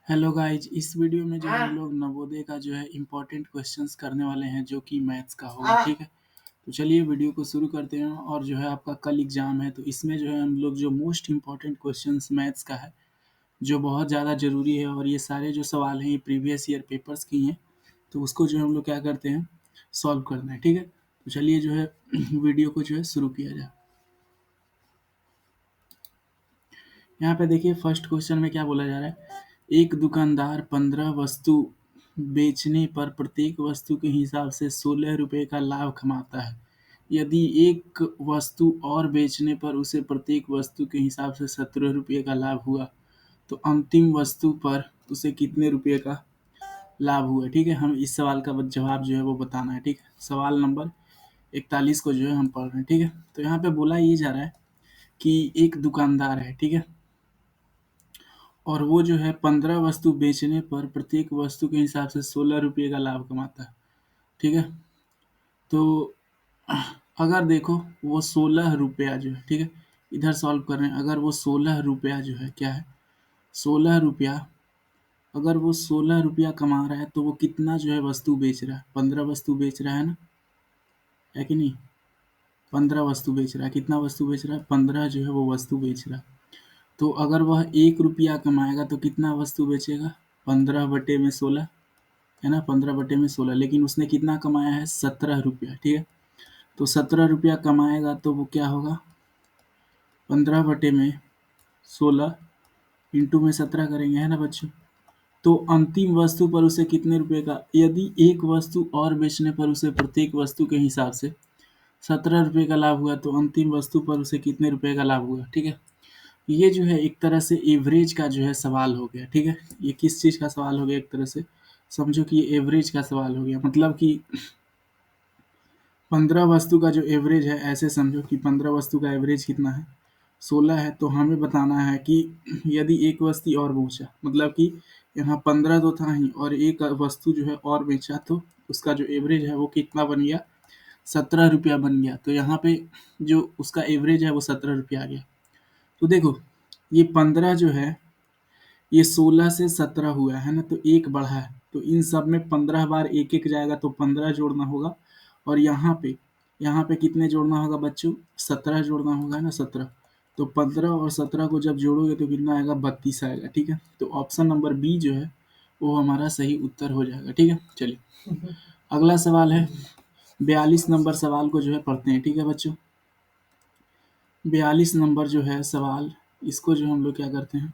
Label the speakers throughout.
Speaker 1: Hello guys, इस video में जो है हम लोग नवोदय का जो है इम्पोर्टेंट क्वेश्चंस करने वाले हैं जो कि मैथ्स का होगा। ठीक है, तो चलिए वीडियो को शुरू करते हैं। और जो है आपका कल एग्जाम है, तो इसमें जो है हम लोग जो मोस्ट इम्पॉर्टेंट क्वेश्चंस मैथ्स का है जो बहुत ज़्यादा ज़रूरी है, और ये सारे जो सवाल हैं ये प्रीवियस ईयर पेपर्स की हैं, तो उसको जो है हम लोग क्या करते हैं, सॉल्व करना है। ठीक है, तो चलिए जो है वीडियो को जो है शुरू किया जाए। यहाँ पे देखिए फर्स्ट क्वेश्चन में क्या बोला जा रहा है। एक दुकानदार 15 वस्तु बेचने पर प्रत्येक वस्तु के हिसाब से 16 रुपये का लाभ कमाता है। यदि एक वस्तु और बेचने पर उसे प्रत्येक वस्तु के हिसाब से 17 रुपये का लाभ हुआ, तो अंतिम वस्तु पर उसे कितने रुपये का लाभ हुआ। ठीक है, हम इस सवाल का जवाब जो है वो बताना है। ठीक है, सवाल नंबर 41 को जो है हम पढ़ रहे हैं। ठीक है, तो यहाँ पे बोला ये जा रहा है कि एक दुकानदार है। ठीक है, और वो जो है 15 वस्तु बेचने पर प्रत्येक वस्तु के हिसाब से 16 रुपये का लाभ कमाता है। ठीक है, तो अगर देखो वो 16 रुपया जो है, ठीक है, इधर सॉल्व कर रहे हैं। अगर वो 16 रुपया जो है क्या है, 16 रुपया, अगर वो 16 रुपया कमा रहा है तो वो कितना जो है वस्तु बेच रहा है, 15 वस्तु बेच रहा है ना, है कि नहीं। 15 वस्तु बेच रहा है, कितना वस्तु बेच रहा है, 15 जो है वो वस्तु बेच रहा है। तो अगर वह 1 रुपया कमाएगा तो कितना वस्तु बेचेगा, 15/16, है ना, 15/16। लेकिन उसने कितना कमाया है, 17 रुपया। ठीक है, तो 17 रुपया कमाएगा तो वो क्या होगा, 15/16 इंटू में 17 करेंगे, है ना बच्चों। तो अंतिम वस्तु पर उसे कितने रुपए का, यदि एक वस्तु और बेचने पर उसे प्रत्येक वस्तु के हिसाब से 17 रुपये का लाभ हुआ, तो अंतिम वस्तु पर उसे कितने रुपए का लाभ हुआ। ठीक है, ये जो है एक तरह से एवरेज का जो है सवाल हो गया। ठीक है, ये किस चीज़ का सवाल हो गया, एक तरह से समझो कि ये एवरेज का सवाल हो गया। मतलब कि 15 वस्तु का जो एवरेज है, ऐसे समझो कि 15 वस्तु का एवरेज कितना है, 16 है। तो हमें बताना है कि यदि एक वस्तु और बेचा, मतलब कि यहाँ 15 तो था ही, और एक वस्तु जो है और बेचा, तो उसका जो एवरेज है वो कितना बन गया, 17 रुपया बन गया। तो यहाँ पे जो उसका एवरेज है वो 17 रुपया आ गया। तो देखो ये 15 जो है ये 16 से 17 हुआ है ना, तो एक बढ़ा है, तो इन सब में 15 बार एक एक जाएगा, तो 15 जोड़ना होगा। और यहाँ पे कितने जोड़ना होगा बच्चों, 17 जोड़ना होगा ना, 17। तो 15 और 17 को जब जोड़ोगे तो कितना आएगा, 32 आएगा। ठीक है, तो ऑप्शन नंबर बी जो है वो हमारा सही उत्तर हो जाएगा। ठीक है, चलिए अगला सवाल है 42 नंबर सवाल को जो है पढ़ते हैं। ठीक है बच्चों, 42 नंबर जो है सवाल, इसको जो हम लोग क्या करते हैं,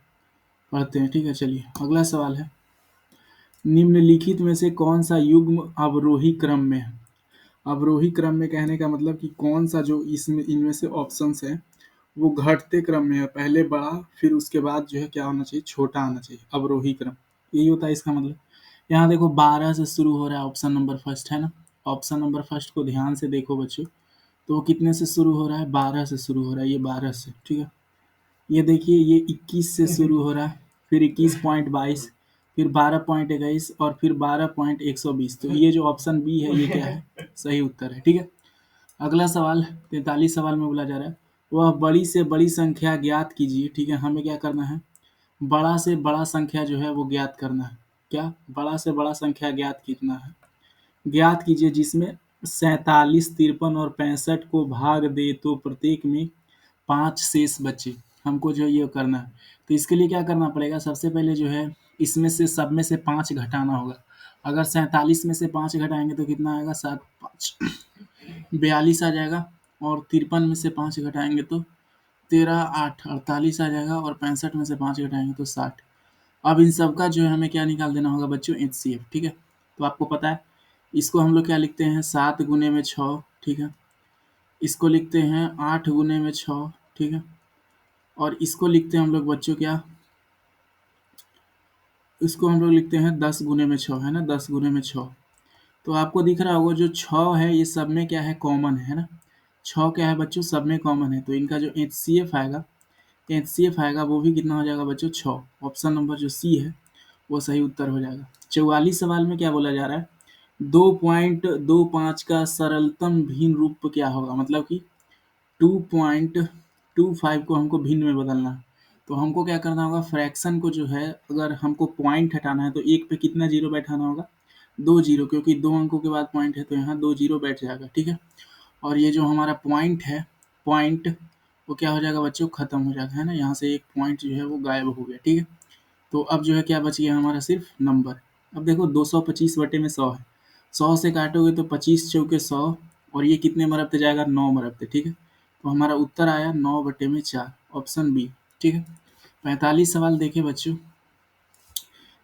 Speaker 1: पढ़ते हैं। ठीक है, चलिए अगला सवाल है, निम्नलिखित में से कौन सा युग्म अवरोही क्रम में है। अवरोही क्रम में कहने का मतलब कि कौन सा जो इसमें इनमें से ऑप्शंस है वो घटते क्रम में है, पहले बड़ा फिर उसके बाद जो है क्या होना चाहिए, छोटा आना चाहिए, अवरोही क्रम, यही होता है इसका मतलब। यहाँ देखो 12 से शुरू हो रहा है, ऑप्शन नंबर फर्स्ट है ना। ऑप्शन नंबर फर्स्ट को ध्यान से देखो बच्चों, तो वो कितने से शुरू हो रहा है, 12 से शुरू हो रहा है, ये 12 से। ठीक है, ये देखिए ये 21 से शुरू हो रहा है, फिर 21.22, फिर 12.21, और फिर 12.120। तो ये जो ऑप्शन बी है ये क्या है, सही उत्तर है। ठीक है, अगला सवाल 43 सवाल में बोला जा रहा है, वह बड़ी से बड़ी संख्या ज्ञात कीजिए। ठीक है, हमें क्या करना है, बड़ा से बड़ा संख्या जो है वो ज्ञात करना है। क्या, बड़ा से बड़ा संख्या ज्ञात कितना है, ज्ञात कीजिए जिसमें 47, 53 और 65 को भाग दे तो प्रत्येक में 5 शेष बचे। हमको जो ये करना है, तो इसके लिए क्या करना पड़ेगा, सबसे पहले जो है इसमें से सब में से 5 घटाना होगा। अगर 47 में से 5 घटाएंगे तो कितना आएगा, 7 5 42 आ जाएगा। और 53 में से 5 घटाएंगे तो 13 8 48 आ जाएगा। और 65 में से 5 घटाएंगे तो 60। अब इन सब का जो है हमें क्या निकाल देना होगा बच्चों, HCF। ठीक है, तो आपको पता है इसको हम लोग क्या लिखते हैं, 7 गुने में 6। ठीक है, इसको लिखते हैं 8 गुने में 6। ठीक है, और इसको लिखते हैं हम लोग बच्चों क्या, इसको हम लोग लिखते हैं 10 गुने में 6, है ना, 10 गुने में 6। तो आपको दिख रहा होगा जो 6 है ये सब में क्या है, कॉमन है ना। 6 क्या है बच्चों, सब में कॉमन है, तो इनका जो एच सी एफ आएगा वो भी कितना हो जाएगा बच्चों, 6। ऑप्शन नंबर जो सी है वो सही उत्तर हो जाएगा। 44 सवाल में क्या बोला जा रहा है, 2.25 का सरलतम भिन्न रूप क्या होगा, मतलब कि 2.25 को हमको भिन्न में बदलना है। तो हमको क्या करना होगा, फ्रैक्शन को जो है अगर हमको पॉइंट हटाना है तो एक पे कितना जीरो बैठाना होगा, 2 जीरो, क्योंकि 2 अंकों के बाद पॉइंट है तो यहाँ 2 जीरो बैठ जाएगा, ठीक है। और ये जो हमारा पॉइंट है, पॉइंट वो क्या हो जाएगा बच्चों, खत्म हो जाएगा, है ना। यहाँ से एक पॉइंट जो है वो गायब हो गया, ठीक है। तो अब जो है क्या बच गया हमारा, सिर्फ नंबर। अब देखो 225 बटे में 100 है, 100 से काटोगे तो 25 चौके 100, और ये कितने मरबते जाएगा, 9 मरबते, ठीक है। तो हमारा उत्तर आया 9 बटे में 4, ऑप्शन बी, ठीक है। 45 सवाल देखे बच्चों।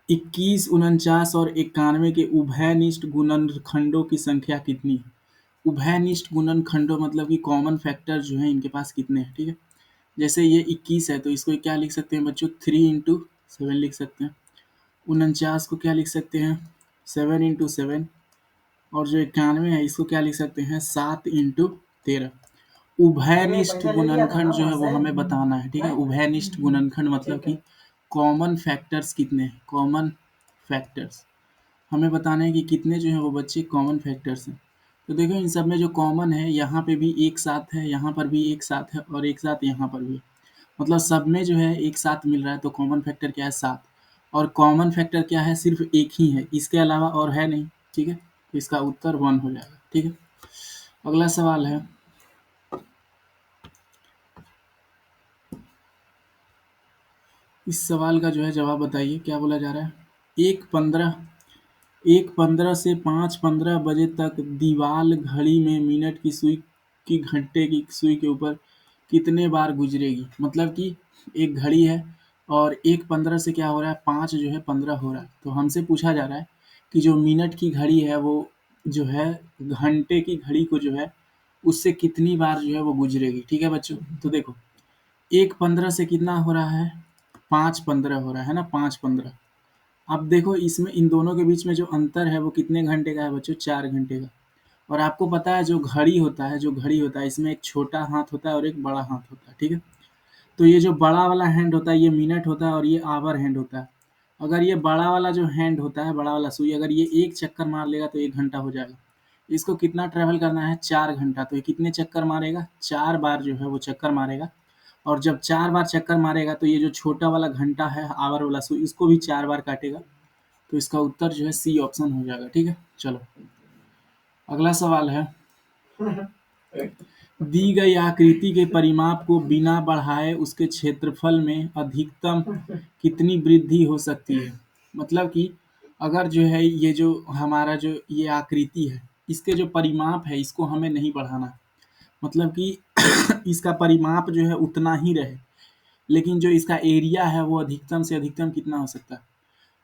Speaker 1: 21, 49 और 91 के उभयनिष्ठ गुणनखंडों की संख्या कितनी है। उभयनिष्ठ गुणनखंडों मतलब कि कॉमन फैक्टर जो है इनके पास कितने हैं, ठीक है। जैसे ये 21 है तो इसको क्या लिख सकते हैं बच्चों, 3 इंटू 7 लिख सकते हैं। 49 को क्या लिख सकते हैं, 7 इंटू 7। और जो 91 है इसको क्या लिख सकते हैं, 7 इंटू 13। उभयनिष्ठ गुणनखंड जो है वो हमें बताना है, ठीक है। उभयनिष्ठ गुणनखंड मतलब कि कॉमन फैक्टर्स कितने हैं, कॉमन फैक्टर्स हमें बताना है कि कितने जो है वो बच्चे कॉमन फैक्टर्स हैं। तो देखो इन सब में जो कॉमन है, यहाँ पे भी एक साथ है, यहाँ पर भी एक साथ है, और एक साथ यहाँ पर भी, मतलब सब में जो है एक साथ मिल रहा है। तो कॉमन फैक्टर क्या है, 7। और कॉमन फैक्टर क्या है, सिर्फ एक ही है, इसके अलावा और है नहीं, ठीक है। तो इसका उत्तर 1 हो जाएगा, ठीक है। अगला सवाल है, इस सवाल का जो है जवाब बताइए, क्या बोला जा रहा है। एक 15 1:15 से 5:15 बजे तक दीवाल घड़ी में मिनट की सुई की घंटे की सुई के ऊपर कितने बार गुजरेगी। मतलब कि एक घड़ी है और 1:15 से क्या हो रहा है, 5 जो है 15 हो रहा है। तो हमसे पूछा जा रहा है कि जो मिनट की घड़ी है वो जो है घंटे की घड़ी को जो है उससे कितनी बार जो है वो गुजरेगी, ठीक है बच्चों। तो देखो 1:15 से कितना हो रहा है, 5:15 हो रहा है ना, 5:15। अब देखो इसमें इन दोनों के बीच में जो अंतर है वो कितने घंटे का है बच्चों, 4 घंटे का। और आपको पता है जो घड़ी होता है, जो घड़ी होता है इसमें एक छोटा हाथ होता है और एक बड़ा हाथ होता है, ठीक है। तो ये जो बड़ा वाला हैंड होता है ये मिनट होता है और ये आवर हैंड होता है। अगर ये बड़ा वाला जो हैंड होता है, बड़ा वाला सुई, अगर ये एक चक्कर मार लेगा तो 1 घंटा हो जाएगा। इसको कितना ट्रैवल करना है, 4 घंटा। तो ये कितने चक्कर मारेगा, 4 बार जो है वो चक्कर मारेगा। और जब 4 बार चक्कर मारेगा तो ये जो छोटा वाला घंटा है, आवर वाला सुई, इसको भी 4 बार काटेगा। तो इसका उत्तर जो है सी ऑप्शन हो जाएगा, ठीक है। चलो अगला सवाल है, दी गई आकृति के परिमाप को बिना बढ़ाए उसके क्षेत्रफल में अधिकतम कितनी वृद्धि हो सकती है। मतलब कि अगर जो है ये जो हमारा जो ये आकृति है, इसके जो परिमाप है इसको हमें नहीं बढ़ाना। मतलब कि इसका परिमाप जो है उतना ही रहे, लेकिन जो इसका एरिया है वो अधिकतम से अधिकतम कितना हो सकता है।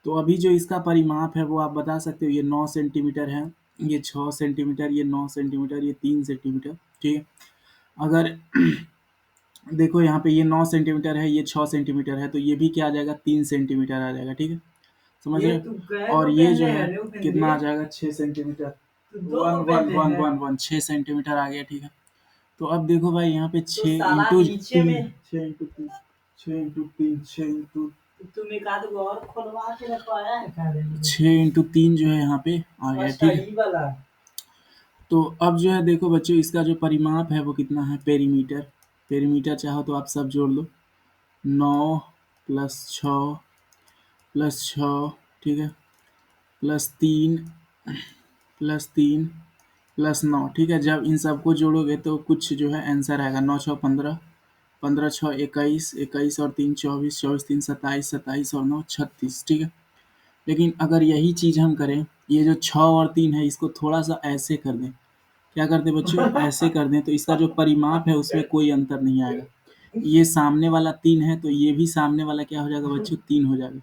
Speaker 1: तो अभी जो इसका परिमाप है वो आप बता सकते हो, ये 9 सेंटीमीटर है, ये 6 सेंटीमीटर, ये 9 सेंटीमीटर, ये 3 सेंटीमीटर, ठीक है। अगर देखो यहाँ पे ये 9 सेंटीमीटर है, ये 6 सेंटीमीटर है, तो ये भी क्या आ जाएगा, 3 सेंटीमीटर आ जाएगा, ठीक है। समझ रहे। और ये जो है कितना आ जाएगा, 6 सेंटीमीटर, 6 सेंटीमीटर आ गया, ठीक है। तो अब देखो भाई यहाँ पे 6 इंटू 3, 6 इंटू 3, 6 इंटू 3, 6 इंटू तुम एक आध गो और खोलवा के रखवाया है, 6 इंटू 3 जो है यहाँ पे आ गया, ठीक है। तो अब जो है देखो बच्चों इसका जो परिमाप है वो कितना है, पेरीमीटर। पेरीमीटर चाहो तो आप सब जोड़ लो, 9 प्लस 6 प्लस 6, ठीक है, प्लस 3 प्लस 3 प्लस 9, ठीक है। जब इन सबको जोड़ोगे तो कुछ जो है आंसर आएगा, 9 6 15, 15 6 21, 21 और 3 24, 24 3 27, 27 और 9 36, ठीक है। लेकिन अगर यही चीज़ हम करें, ये जो 6 और 3 है इसको थोड़ा सा ऐसे कर दें, क्या करते बच्चों, ऐसे कर दें, तो इसका जो परिमाप है उसमें कोई अंतर नहीं आएगा। ये सामने वाला 3 है तो ये भी सामने वाला क्या हो जाएगा बच्चों, 3 हो जाएगा।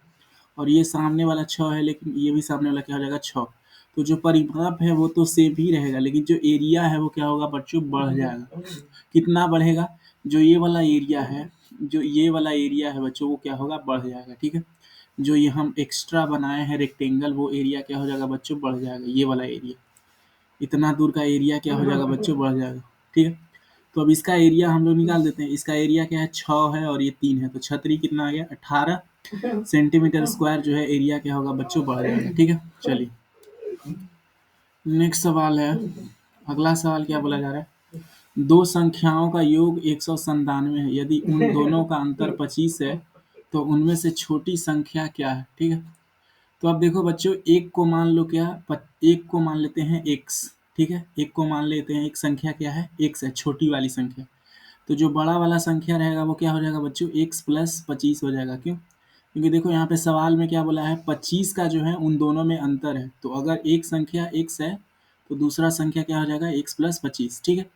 Speaker 1: और ये सामने वाला 6 है लेकिन ये भी सामने वाला क्या हो जाएगा, 6। तो जो परिमाप है वो तो सेम ही रहेगा, लेकिन जो एरिया है वो क्या होगा बच्चों, बढ़ जाएगा। कितना बढ़ेगा, जो ये वाला एरिया है, जो ये वाला एरिया है बच्चों वो क्या होगा, बढ़ जाएगा, ठीक है। जो ये हम एक्स्ट्रा बनाए हैं रेक्टेंगल, वो एरिया क्या हो जाएगा बच्चों, बढ़ जाएगा। ये वाला एरिया, इतना दूर का एरिया क्या हो जाएगा बच्चों, बढ़ जाएगा, ठीक है। तो अब इसका एरिया हम लोग निकाल देते हैं। इसका एरिया क्या है, 6 है और ये 3 है, तो 6 कितना आ गया, 18 सेंटीमीटर स्क्वायर जो है एरिया क्या होगा बच्चों, बढ़ जाएगा, ठीक है। चलिए नेक्स्ट सवाल है, अगला सवाल क्या बोला जा रहा है, दो संख्याओं का योग 197 है। यदि उन दोनों का अंतर 25 है तो उनमें से छोटी संख्या क्या है? ठीक है। तो अब देखो बच्चों, एक को मान लो क्या, एक को मान लेते हैं x। ठीक है, एक को मान लेते हैं, एक संख्या क्या है, x है, छोटी वाली संख्या। तो जो बड़ा वाला संख्या रहेगा वो क्या हो जाएगा बच्चों, x प्लस 25 हो जाएगा। क्यों? क्योंकि देखो यहाँ पे सवाल में क्या बोला है, 25 का जो है उन दोनों में अंतर है। तो अगर एक संख्या x है तो दूसरा संख्या क्या हो जाएगा, x प्लस 25। ठीक है।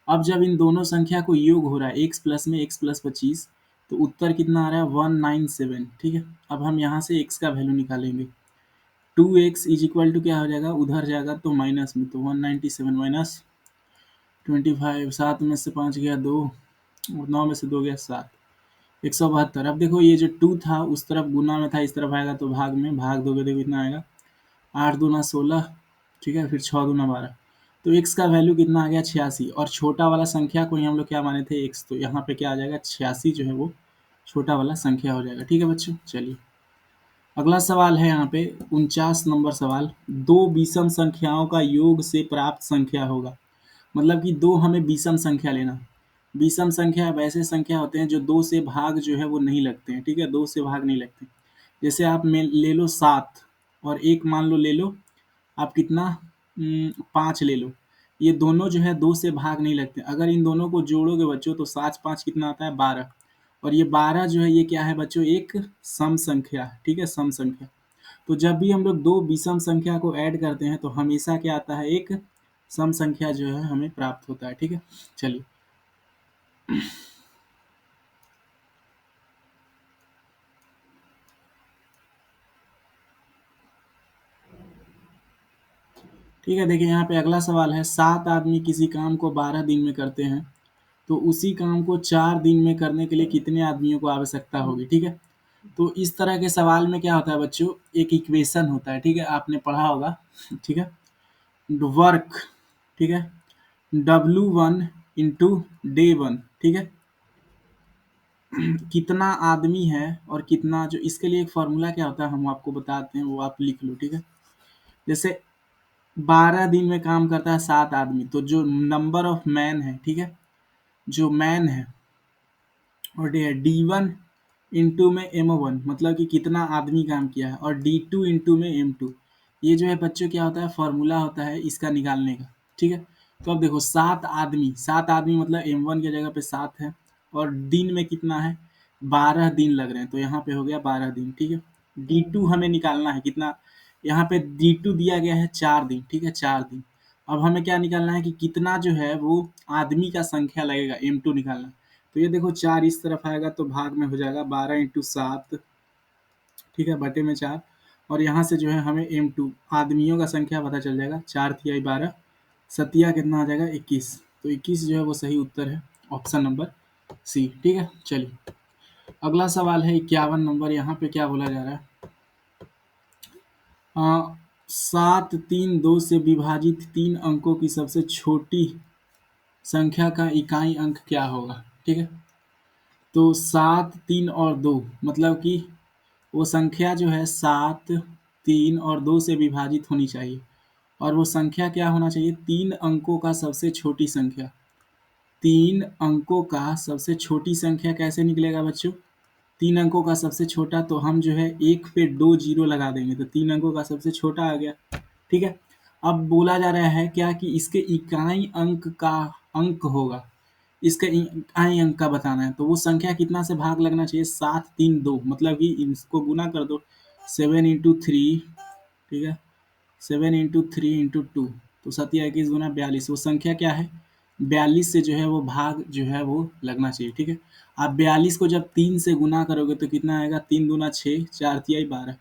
Speaker 1: अब जब इन दोनों संख्या को योग हो रहा है, x प्लस में x प्लस 25, तो उत्तर कितना आ रहा है, 197। ठीक है। अब हम यहाँ से x का वैल्यू निकालेंगे। 2x इज इक्वल टू क्या हो जाएगा, उधर जाएगा तो माइनस में, तो 197 माइनस 25, 7 में से 5 गया 2 और 9 में से 2 गया 7, 172। अब देखो ये जो 2 था उस तरफ गुना में था, इस तरफ आएगा तो भाग में, भाग दोगे देखो कितना आएगा, 8 दूना 16। ठीक है, फिर 6 दूना 12। तो x का वैल्यू कितना आ गया, 86। और छोटा वाला संख्या को ही हम लोग क्या माने थे, x। तो यहाँ पे क्या आ जाएगा, 86 जो है वो छोटा वाला संख्या हो जाएगा। ठीक है बच्चों, चलिए अगला सवाल है यहाँ पे 49 नंबर सवाल। दो विषम संख्याओं का योग से प्राप्त संख्या होगा। मतलब कि दो हमें विषम संख्या लेना। विषम संख्या वैसे संख्या होते हैं जो दो से भाग जो है वो नहीं लगते हैं। ठीक है, दो से भाग नहीं लगते। जैसे आप ले लो 7 और एक मान लो ले लो आप कितना, 5 ले लो। ये दोनों जो है दो से भाग नहीं लगते। अगर इन दोनों को जोड़ोगे बच्चों तो 7 5 कितना आता है, 12। और ये 12 जो है ये क्या है बच्चों, एक सम संख्या है। ठीक है, सम संख्या। तो जब भी हम लोग दो विषम संख्या को ऐड करते हैं तो हमेशा क्या आता है, एक सम संख्या जो है हमें प्राप्त होता है। ठीक है, चलिए ठीक है। देखिए यहाँ पे अगला सवाल है, 7 आदमी किसी काम को 12 दिन में करते हैं तो उसी काम को 4 दिन में करने के लिए कितने आदमियों को आवश्यकता होगी। ठीक है। तो इस तरह के सवाल में क्या होता है बच्चों, एक इक्वेशन होता है। ठीक है, आपने पढ़ा होगा। ठीक है, वर्क। ठीक है, W1 इंटू डे 1। ठीक है, कितना आदमी है और कितना, जो इसके लिए एक फॉर्मूला क्या होता है हम आपको बताते हैं, वो आप लिख लो। ठीक है, जैसे 12 दिन में काम करता है 7 आदमी, तो जो नंबर ऑफ मैन है, ठीक है, जो मैन है और D1 इंटू में M1, मतलब कि कितना आदमी काम किया है, और D2 इंटू में M2। ये जो है बच्चों क्या होता है, फॉर्मूला होता है इसका निकालने का। ठीक है, तो अब देखो 7 आदमी मतलब M1 की जगह पे 7 है, और दिन में कितना है, 12 दिन लग रहे हैं, तो यहाँ पे हो गया 12 दिन। ठीक है, D2 हमें निकालना है कितना, यहाँ पे D2 दिया गया है 4 दिन। ठीक है, 4 दिन। अब हमें क्या निकालना है कि कितना जो है वो आदमी का संख्या लगेगा, M2 निकालना है। तो ये देखो 4 इस तरफ आएगा तो भाग में हो जाएगा 12 इंटू 7। ठीक है, बटे में 4। और यहाँ से जो है हमें M2 आदमियों का संख्या पता चल जाएगा, 4 तिया 12, सतिया कितना आ जाएगा, 21। तो 21 जो है वो सही उत्तर है, ऑप्शन नंबर सी। ठीक है, चलिए अगला सवाल है 51 नंबर। यहाँ पे क्या बोला जा रहा है, 7 3 2 से विभाजित 3 अंकों की सबसे छोटी संख्या का इकाई अंक क्या होगा। ठीक है, तो 7 3 और 2 मतलब कि वो संख्या जो है 7 3 और 2 से विभाजित होनी चाहिए। और वो संख्या क्या होना चाहिए, 3 अंकों का सबसे छोटी संख्या। 3 अंकों का सबसे छोटी संख्या कैसे निकलेगा बच्चों, 3 अंकों का सबसे छोटा, तो हम जो है एक पे 2 जीरो लगा देंगे तो 3 अंकों का सबसे छोटा आ गया। ठीक है, अब बोला जा रहा है क्या कि इसके इकाई अंक का अंक होगा, इसके इकाई अंक का बताना है। तो वो संख्या कितना से भाग लगना चाहिए, 7 3 2, मतलब कि इसको गुना कर दो 7 इंटू 3। ठीक है, 7 इंटू 3 इंटू 2, तो 7 21 गुना 42। वो संख्या क्या है, 42 से जो है वो भाग जो है वो लगना चाहिए। ठीक है, आप 42 को जब 3 से गुना करोगे तो कितना आएगा, 3 दूना 6, 4 तिया 12।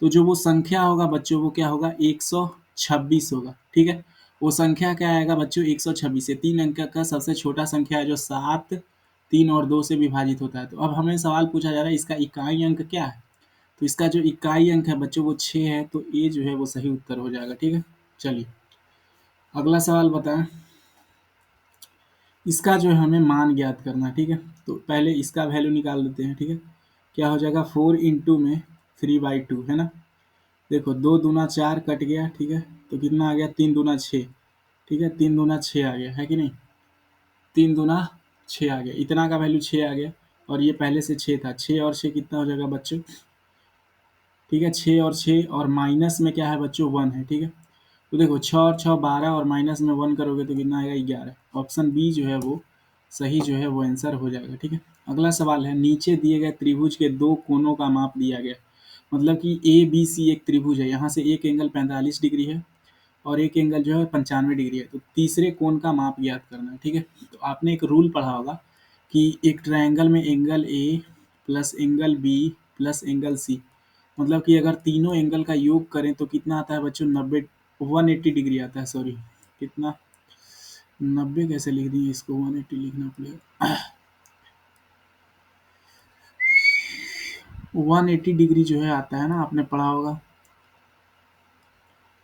Speaker 1: तो जो वो संख्या होगा बच्चों वो क्या होगा, 126 होगा। ठीक है, वो संख्या क्या आएगा बच्चों, 126 है। 3 अंक का सबसे छोटा संख्या है जो 7 3 और 2 से विभाजित होता है। तो अब हमें सवाल पूछा जा रहा है इसका इकाई अंक क्या है। तो इसका जो इकाई अंक है बच्चों वो 6 है, तो ये जो है वो सही उत्तर हो जाएगा। ठीक है, चलिए अगला सवाल बताएं। इसका जो है हमें मान ज्ञात करना है। ठीक है, तो पहले इसका वैल्यू निकाल देते हैं। ठीक है, क्या हो जाएगा, 4 इंटू में 3/2 है ना। देखो 2 दूना 4 कट गया। ठीक है, तो कितना आ गया, 3 दूना 6। ठीक है, 3 दूना 6 आ गया है कि नहीं। 3 दूना 6 आ गया, इतना का वैल्यू 6 आ गया, और ये पहले से 6 था। 6 और 6 कितना हो जाएगा बच्चों? ठीक है, 6 और 6 और माइनस में क्या है बच्चों? 1 है। ठीक है, तो देखो 6 और 6 12, और माइनस में 1 करोगे तो कितना आएगा? 11। ऑप्शन बी जो है वो सही जो है वो आंसर हो जाएगा। ठीक है, अगला सवाल है, नीचे दिए गए त्रिभुज के दो कोनों का माप दिया गया। मतलब कि ए बी सी एक त्रिभुज है, यहाँ से एक एंगल 45 डिग्री है और एक एंगल जो है 95 डिग्री है, तो तीसरे कोण का माप ज्ञात करना है। ठीक है, तो आपने एक रूल पढ़ा होगा कि एक ट्रायंगल में angle A plus angle B plus angle C, मतलब कि अगर तीनों एंगल का योग करें तो कितना आता है बच्चों? 90 180 डिग्री आता है। सॉरी, कितना? 90 कैसे लिख दिए इसको? 180 लिखना पड़ेगा। 180 डिग्री जो है आता है ना, आपने पढ़ा होगा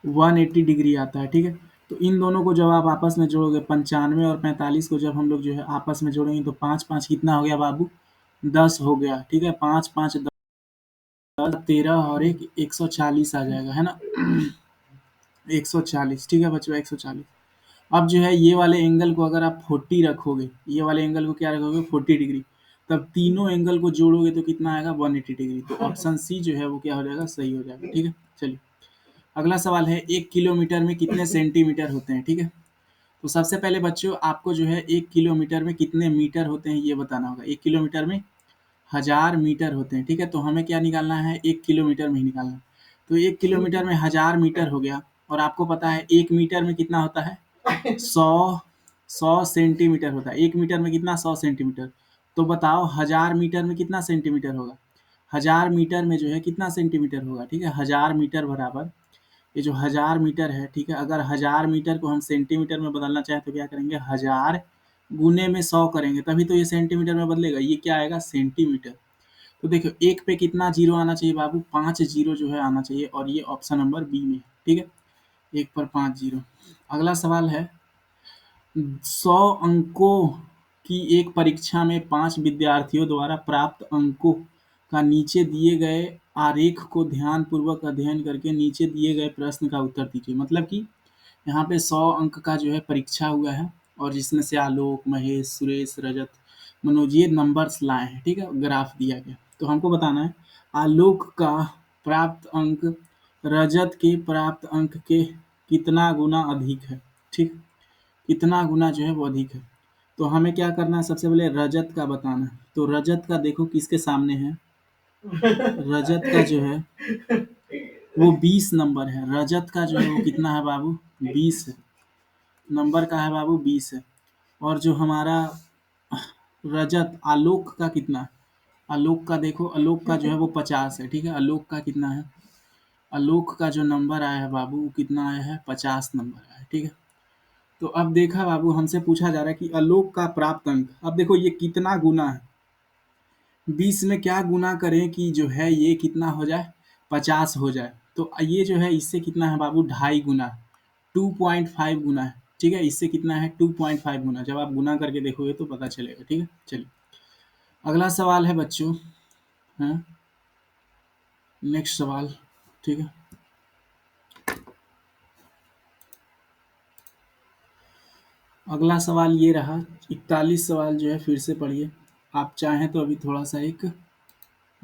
Speaker 1: 180 डिग्री आता है। ठीक है, तो इन दोनों को जब आप आपस में जोड़ोगे, 95 और 45 को जब हम लोग जो है आपस में जोड़ेंगे तो 5 5 कितना हो गया बाबू? 10 हो गया। ठीक है, 5 5 10 13 और एक 140 आ जाएगा, है ना? 140। ठीक है बच्चों, 140। अब जो है ये वाले एंगल को अगर आप 40 रखोगे, ये वाले एंगल को क्या रखोगे? 40 डिग्री, तब तीनों एंगल को जोड़ोगे तो कितना आएगा? 180 डिग्री। तो ऑप्शन सी जो है वो क्या हो जाएगा? सही हो जाएगा। ठीक है, चलिए अगला सवाल है, 1 किलोमीटर में कितने सेंटीमीटर होते हैं? ठीक है, तो सबसे पहले बच्चों आपको जो है 1 किलोमीटर में कितने मीटर होते हैं ये बताना होगा। 1 किलोमीटर में 1000 मीटर होते हैं। ठीक है, तो हमें क्या निकालना है? 1 किलोमीटर में ही निकालना है। तो 1 किलोमीटर में 1000 मीटर हो गया, और आपको पता है 1 मीटर में कितना होता है? 100 सेंटीमीटर होता है। 1 मीटर में कितना? 100 सेंटीमीटर। तो बताओ 1000 मीटर में कितना सेंटीमीटर होगा? 1000 मीटर में जो है कितना सेंटीमीटर होगा? ठीक है, 1000 मीटर बराबर, ये जो 1000 मीटर है, ठीक है, अगर 1000 मीटर को हम सेंटीमीटर में बदलना चाहें तो क्या करेंगे? 1000 गुने में 100 करेंगे, तभी तो ये सेंटीमीटर में बदलेगा। ये क्या आएगा? सेंटीमीटर। तो देखो एक पे कितना जीरो आना चाहिए बाबू? 5 जीरो जो है आना चाहिए, और ये ऑप्शन नंबर बी में। ठीक है, एक पर 5 जीरो। अगला सवाल है, 100 अंकों की एक परीक्षा में 5 विद्यार्थियों द्वारा प्राप्त अंकों का नीचे दिए गए आरेख को ध्यानपूर्वक अध्ययन करके नीचे दिए गए प्रश्न का उत्तर दीजिए। मतलब कि यहाँ पे 100 अंक का जो है परीक्षा हुआ है, और जिसमें से आलोक, महेश, सुरेश, रजत, मनोज ये नंबर्स लाए हैं। ठीक है, ग्राफ दिया गया, तो हमको बताना है आलोक का प्राप्त अंक रजत के प्राप्त अंक के कितना गुना अधिक है। ठीक, कितना गुना जो है वो अधिक है। तो हमें क्या करना है? सबसे पहले रजत का बताना है। तो रजत का देखो किसके सामने है? रजत का जो है वो 20 नंबर है। रजत का जो है वो कितना है बाबू? 20 है। नंबर का है बाबू 20 है। और जो हमारा रजत आलोक का कितना है? आलोक का देखो, आलोक का जो है वो 50 है। ठीक है, आलोक का कितना है? आलोक का जो नंबर आया है बाबू वो कितना आया है? 50 नंबर आया है। ठीक है, तो अब देखा बाबू, हमसे पूछा जा रहा है कि आलोक का प्राप्त अंक। अब देखो ये कितना गुना है? 20 में क्या गुना करें कि जो है ये कितना हो जाए? 50 हो जाए। तो ये जो है इससे कितना है बाबू? 2.5 गुना, 2.5 गुना है। ठीक है, इससे कितना है? 2.5 गुना। जब आप गुना करके देखोगे तो पता चलेगा। ठीक है, चलिए अगला सवाल है बच्चों, हाँ नेक्स्ट सवाल। ठीक है, अगला सवाल ये रहा, 41 सवाल जो है फिर से पढ़िए। आप चाहें तो अभी थोड़ा सा एक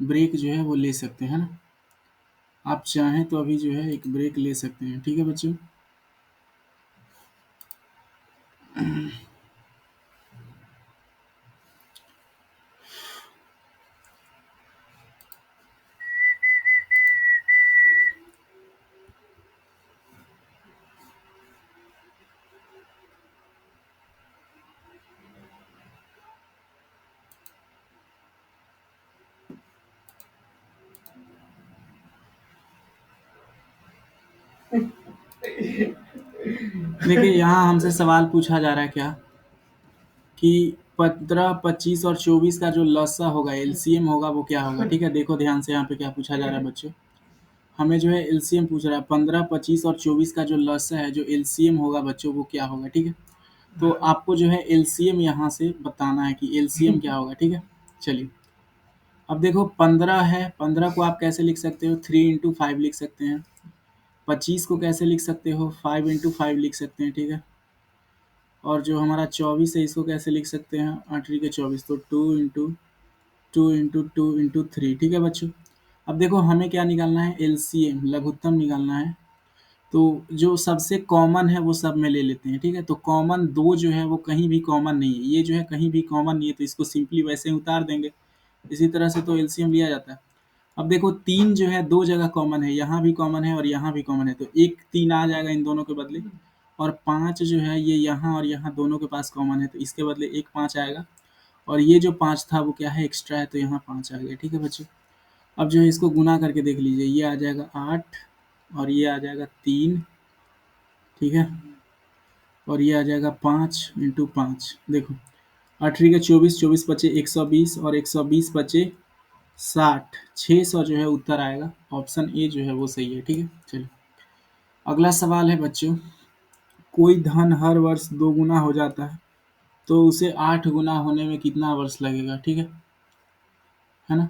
Speaker 1: ब्रेक जो है वो ले सकते हैं ना, आप चाहें तो अभी जो है एक ब्रेक ले सकते हैं। ठीक है बच्चों, देखिए यहाँ हमसे सवाल पूछा जा रहा है क्या कि 15 25 और 24 का जो लसा होगा, एलसीएम होगा, वो क्या होगा। ठीक है, देखो ध्यान से यहाँ पे क्या पूछा जा रहा है बच्चों। हमें जो है एलसीएम पूछ रहा है, 15 25 और 24 का जो लसा है, जो एलसीएम होगा बच्चों वो क्या होगा। ठीक है, तो आपको जो है एलसीएम यहाँ से बताना है कि एलसीएम क्या होगा। ठीक है, चलिए अब देखो 15 है, 15 को आप कैसे लिख सकते हो? 3 × 5 लिख सकते हैं। 25 को कैसे लिख सकते हो? 5 × 5 लिख सकते हैं। ठीक है, और जो हमारा 24 है इसको कैसे लिख सकते हैं, 8×24 तो 2 इंटू 3, ठीक है बच्चों। अब देखो हमें क्या निकालना है, एलसीएम लघुत्तम निकालना है। तो जो सबसे कॉमन है वो सब में ले लेते हैं, ठीक है। तो कॉमन दो जो है वो कहीं भी कॉमन नहीं है, ये जो है कहीं भी कॉमन नहीं है, तो इसको सिंपली वैसे ही उतार देंगे। इसी तरह से तो एलसीएम लिया जाता है। अब देखो 3 जो है दो जगह कॉमन है, यहाँ भी कॉमन है और यहाँ भी कॉमन है, तो एक 3 आ जाएगा इन दोनों के बदले। और 5 जो है ये यहाँ और यहाँ दोनों के पास कॉमन है, तो इसके बदले एक 5 आएगा। और ये जो 5 था वो क्या है, एक्स्ट्रा है, तो यहाँ 5 आ गया, ठीक है बच्चों। अब जो है इसको गुना करके देख लीजिए, ये आ जाएगा 8 और ये आ जाएगा 3, ठीक है। और ये आ जाएगा 5 × 5, देखो 8×24, 24 बचे 120 और 120 बचे 60, 600 जो है उत्तर आएगा। ऑप्शन ए जो है वो सही है, ठीक है। चलिए अगला सवाल है बच्चों, कोई धन हर वर्ष दोगुना हो जाता है तो उसे 8 गुना होने में कितना वर्ष लगेगा, ठीक है ना।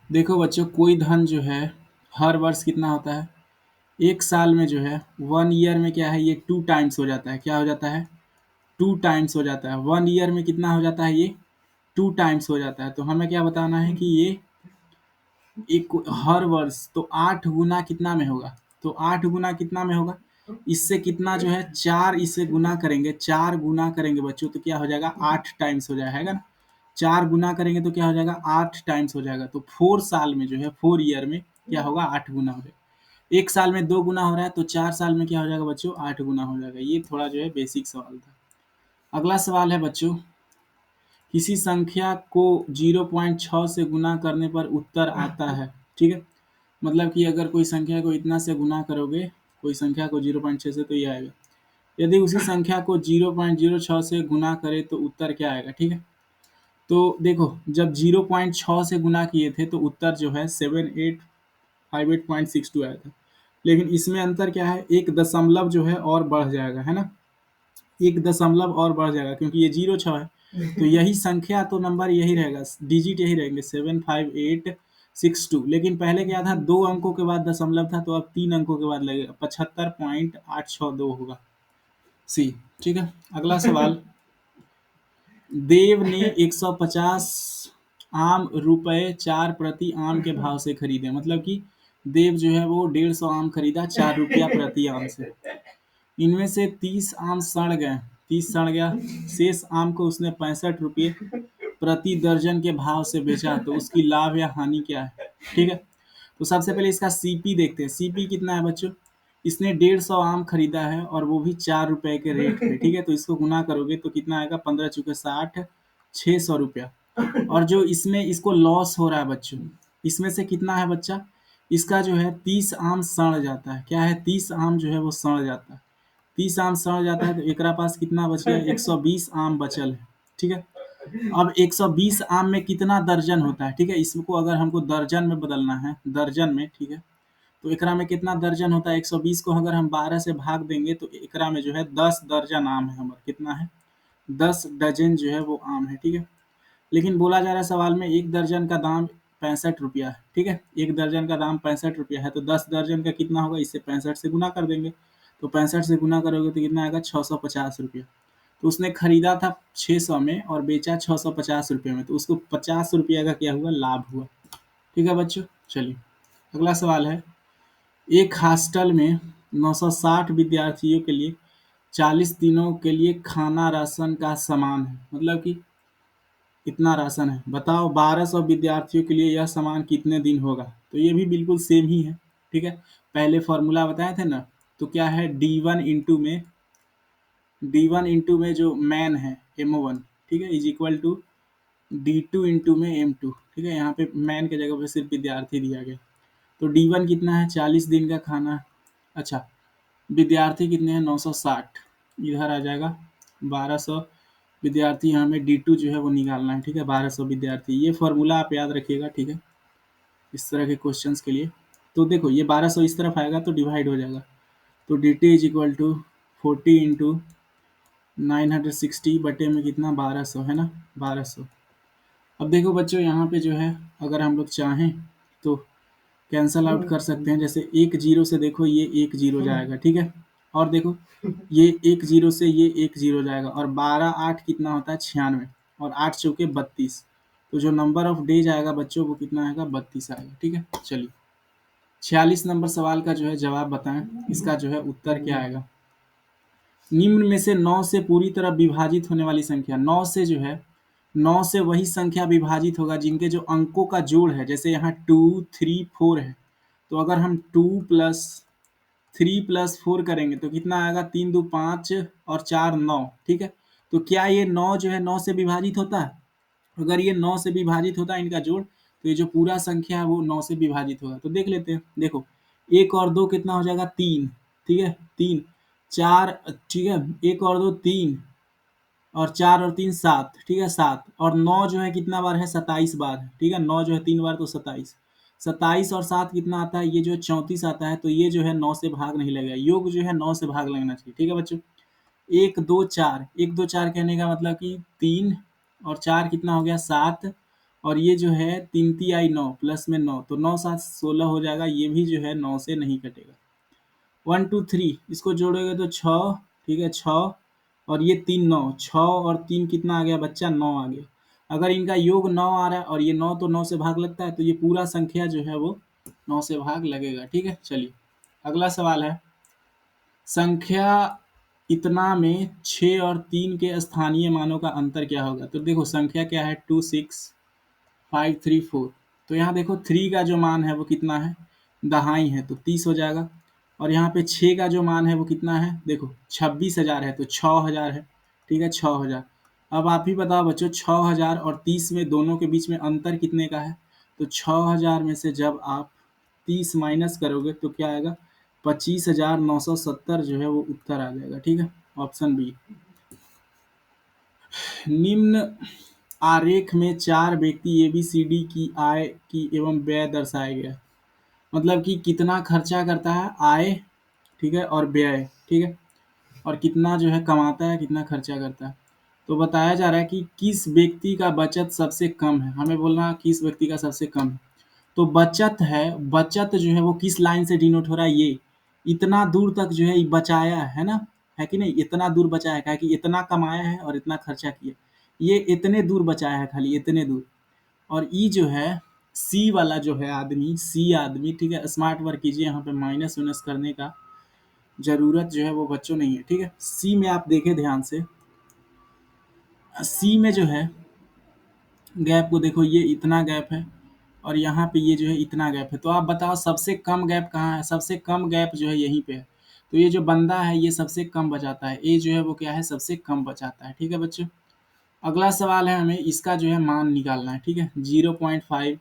Speaker 1: देखो बच्चों कोई धन जो है हर वर्ष कितना होता है, एक साल में जो है 1 ईयर में क्या है, ये 2 टाइम्स हो जाता है, क्या हो जाता है, 2 टाइम्स हो जाता है। 1 ईयर में कितना हो जाता है, ये 2 टाइम्स हो जाता है। तो हमें क्या बताना है कि ये एक हर वर्ष तो 8 गुना कितना में होगा, तो 8 गुना कितना में होगा, इससे कितना जो है 4 इसे गुना करेंगे, 4 गुना करेंगे बच्चों तो क्या हो जाएगा 8 टाइम्स हो जाएगा ना। 4 गुना करेंगे तो क्या हो जाएगा 8 टाइम्स हो जाएगा। तो 4 साल में जो है 4 ईयर में क्या होगा 8 गुना हो जाएगा। एक साल में 2 गुना हो रहा है तो 4 साल में क्या हो जाएगा बच्चों 8 गुना हो जाएगा। ये थोड़ा जो है बेसिक सवाल था। अगला सवाल है बच्चों, किसी संख्या को 0.6 से गुना करने पर उत्तर आता है, ठीक है। मतलब कि अगर कोई संख्या को इतना से गुना करोगे, कोई संख्या को 0.6 से, तो ये आएगा। यदि उसी संख्या को 0.06 से गुना करे तो उत्तर क्या आएगा, ठीक है। तो देखो जब 0.6 से गुना किए थे तो उत्तर जो है 7858.62 आया था। लेकिन इसमें अंतर क्या है, एक दशमलव जो है और बढ़ जाएगा, है ना। एक दशमलव और बढ़ जाएगा क्योंकि ये 0.6 है, तो यही संख्या तो नंबर यही रहेगा, डिजिट यही रहेंगे 75862। लेकिन पहले क्या था, 2 अंकों के बाद दशमलव था, तो अब 3 अंकों के बाद लगेगा, 75.862 होगा सी, ठीक है। अगला सवाल, देव ने 150 आम रुपए 4 प्रति आम के भाव से खरीदे। मतलब कि देव जो है वो 150 आम खरीदा 4 रुपया प्रति आम से। इनमें से 30 आम सड़ गए, 30 सड़ गया, शेष आम को उसने 65 रुपये प्रति दर्जन के भाव से बेचा, तो उसकी लाभ या हानि क्या है, ठीक है। तो सबसे पहले इसका सीपी देखते हैं, सीपी कितना है बच्चों, इसने 150 आम खरीदा है और वो भी 4 रुपए के रेट पे, ठीक है। तो इसको गुना करोगे तो कितना आएगा, 15 चुके 60, 600 रुपया। और जो इसमें इसको लॉस हो रहा है बच्चों, इसमें से कितना है बच्चा, इसका जो है 30 आम सड़ जाता है, क्या है 30 आम जो है वो सड़ जाता है। 30 आम सड़ जाता है तो एकरा पास कितना बच गया, 120 आम बचल है, ठीक है। अब 120 आम में कितना दर्जन होता है, ठीक है। इसको अगर हमको दर्जन में बदलना है, दर्जन में, ठीक है, तो एकरा में कितना दर्जन होता है, 120 को अगर हम 12 से भाग देंगे तो एकरा में जो है 10 दर्जन आम है हमारा, कितना है 10 डजन जो है वो आम है, ठीक है। लेकिन बोला जा रहा है सवाल में एक दर्जन का दाम 65 रुपया है, ठीक है। एक दर्जन का दाम 65 रुपया है, तो 10 दर्जन का कितना होगा, इससे 65 से गुना कर देंगे। तो 65 से गुना करोगे तो कितना आएगा 650 रुपया। तो उसने खरीदा था 600 में और बेचा 650 रुपये में, तो उसको 50 रुपया का क्या हुआ, लाभ हुआ, ठीक है बच्चों। चलिए अगला सवाल है, एक हॉस्टल में 960 विद्यार्थियों के लिए 40 दिनों के लिए खाना राशन का सामान है। मतलब कि इतना राशन है, बताओ 1200 विद्यार्थियों के लिए यह सामान कितने दिन होगा। तो ये भी बिल्कुल सेम ही है, ठीक है। पहले फॉर्मूला बताए थे ना, तो क्या है D1 इंटू में जो मैन है M1, ठीक है, is equal to D2 into में M2, ठीक है। यहाँ पे मैन के जगह पे सिर्फ विद्यार्थी दिया गया। तो D1 कितना है 40 दिन का खाना, अच्छा विद्यार्थी कितने हैं 960, इधर आ जाएगा 1200 विद्यार्थी, हमें D2 जो है वो निकालना है, ठीक है। 1200 विद्यार्थी, ये फॉर्मूला आप याद रखिएगा, ठीक है, इस तरह के क्वेश्चंस के लिए। तो देखो ये 1200 इस तरफ आएगा तो डिवाइड हो जाएगा, तो D2 इज इक्वल टू 40 × 960 बटे में कितना 1200 है ना, 1200। अब देखो बच्चों यहाँ पे जो है अगर हम लोग चाहें तो कैंसल आउट कर सकते हैं, जैसे एक जीरो से देखो ये एक जीरो जाएगा, ठीक है। और देखो ये 1 0 से ये 1 0 जाएगा और 12 8 कितना होता है 96 और 8 चौके 32। तो जो नंबर ऑफ डेज आएगा बच्चों वो कितना आएगा 32 आएगा। ठीक है चलिए 46 नंबर सवाल का जो है जवाब बताएं, इसका जो है उत्तर क्या आएगा। निम्न में से 9 से पूरी तरह विभाजित होने वाली संख्या, 9 से जो है 9 से वही संख्या विभाजित होगा जिनके जो अंकों का जोड़ है, जैसे यहाँ 2 3 4 है। तो अगर हम 2 प्लस 3 प्लस 4 करेंगे तो कितना आएगा 3 2 5 और 4 9। ठीक है तो क्या ये 9 जो है 9 से विभाजित होता है। अगर ये 9 से विभाजित होता है इनका जोड़ तो ये जो पूरा संख्या है वो 9 से विभाजित होगा। तो देख लेते हैं, देखो 1 और 2 कितना हो जाएगा 3। ठीक है 3 4 ठीक है 1 और 2 3 और 4 और 3 7। ठीक है 7 और 9 जो है कितना बार है 27 बार है। ठीक है 9 जो है 3 बार तो 27। 27 और 7 कितना आता है, ये जो है 34 आता है। तो ये जो है 9 से भाग नहीं लगेगा, योग जो है 9 से भाग लगना चाहिए। ठीक है बच्चों 1 2 4 1 2 4 कहने का मतलब कि 3 और 4 कितना हो गया 7 और ये जो है 3 ती आई 9 प्लस में 9 तो 9 7 16 हो जाएगा। ये भी जो है 9 से नहीं कटेगा। 1 2 3 इसको जोड़ोगे तो 6। ठीक है 6 और ये 3 9 6 और 3 कितना आ गया बच्चा 9 आ गया। अगर इनका योग 9 आ रहा है और ये 9 तो 9 से भाग लगता है तो ये पूरा संख्या जो है वो 9 से भाग लगेगा। ठीक है चलिए अगला सवाल है, संख्या इतना में 6 और 3 के स्थानीय मानों का अंतर क्या होगा। तो देखो संख्या क्या है 2 6 5 3 4। तो यहाँ देखो 3 का जो मान है वो कितना है दहाई है तो 30 हो जाएगा। और यहाँ पे 6 का जो मान है वो कितना है देखो 26,000 है तो 6,000 है। ठीक है 6,000। अब आप ही बताओ बच्चों 6,000 और 30 में दोनों के बीच में अंतर कितने का है। तो 6,000 में से जब आप 30 माइनस करोगे तो क्या आएगा 25,970 जो है वो उत्तर आ जाएगा। ठीक है ऑप्शन बी। निम्न आरेख में 4 व्यक्ति ABCD की आय की एवं व्यय दर्शाया गया। मतलब कि कितना खर्चा करता है आय, ठीक है और व्यय। ठीक है और कितना जो है कमाता है कितना खर्चा करता है। तो बताया जा रहा है कि किस व्यक्ति का बचत सबसे कम है, हमें बोलना किस व्यक्ति का सबसे कम है। तो बचत है, बचत जो है वो किस लाइन से डिनोट हो रहा है, ये इतना दूर तक जो है ये बचाया है ना, है कि नहीं, इतना दूर बचाया है कि इतना कमाया है और इतना खर्चा किया, ये इतने दूर बचाया है खाली इतने दूर। और ई जो है सी वाला जो है आदमी, सी आदमी, ठीक है स्मार्ट वर्क कीजिए, यहाँ पे माइनस वाइनस करने का जरूरत जो है वो बच्चों नहीं है। ठीक है सी में आप देखें ध्यान से, सी में जो है गैप को देखो ये इतना गैप है और यहाँ पे ये जो है इतना गैप है। तो आप बताओ सबसे कम गैप कहाँ है, सबसे कम गैप जो है यहीं पे है। तो ये जो बंदा है ये सबसे कम बचाता है, ये जो है वो क्या है सबसे कम बचाता है। ठीक है बच्चों अगला सवाल है, हमें इसका जो है मान निकालना है। ठीक है 0.5।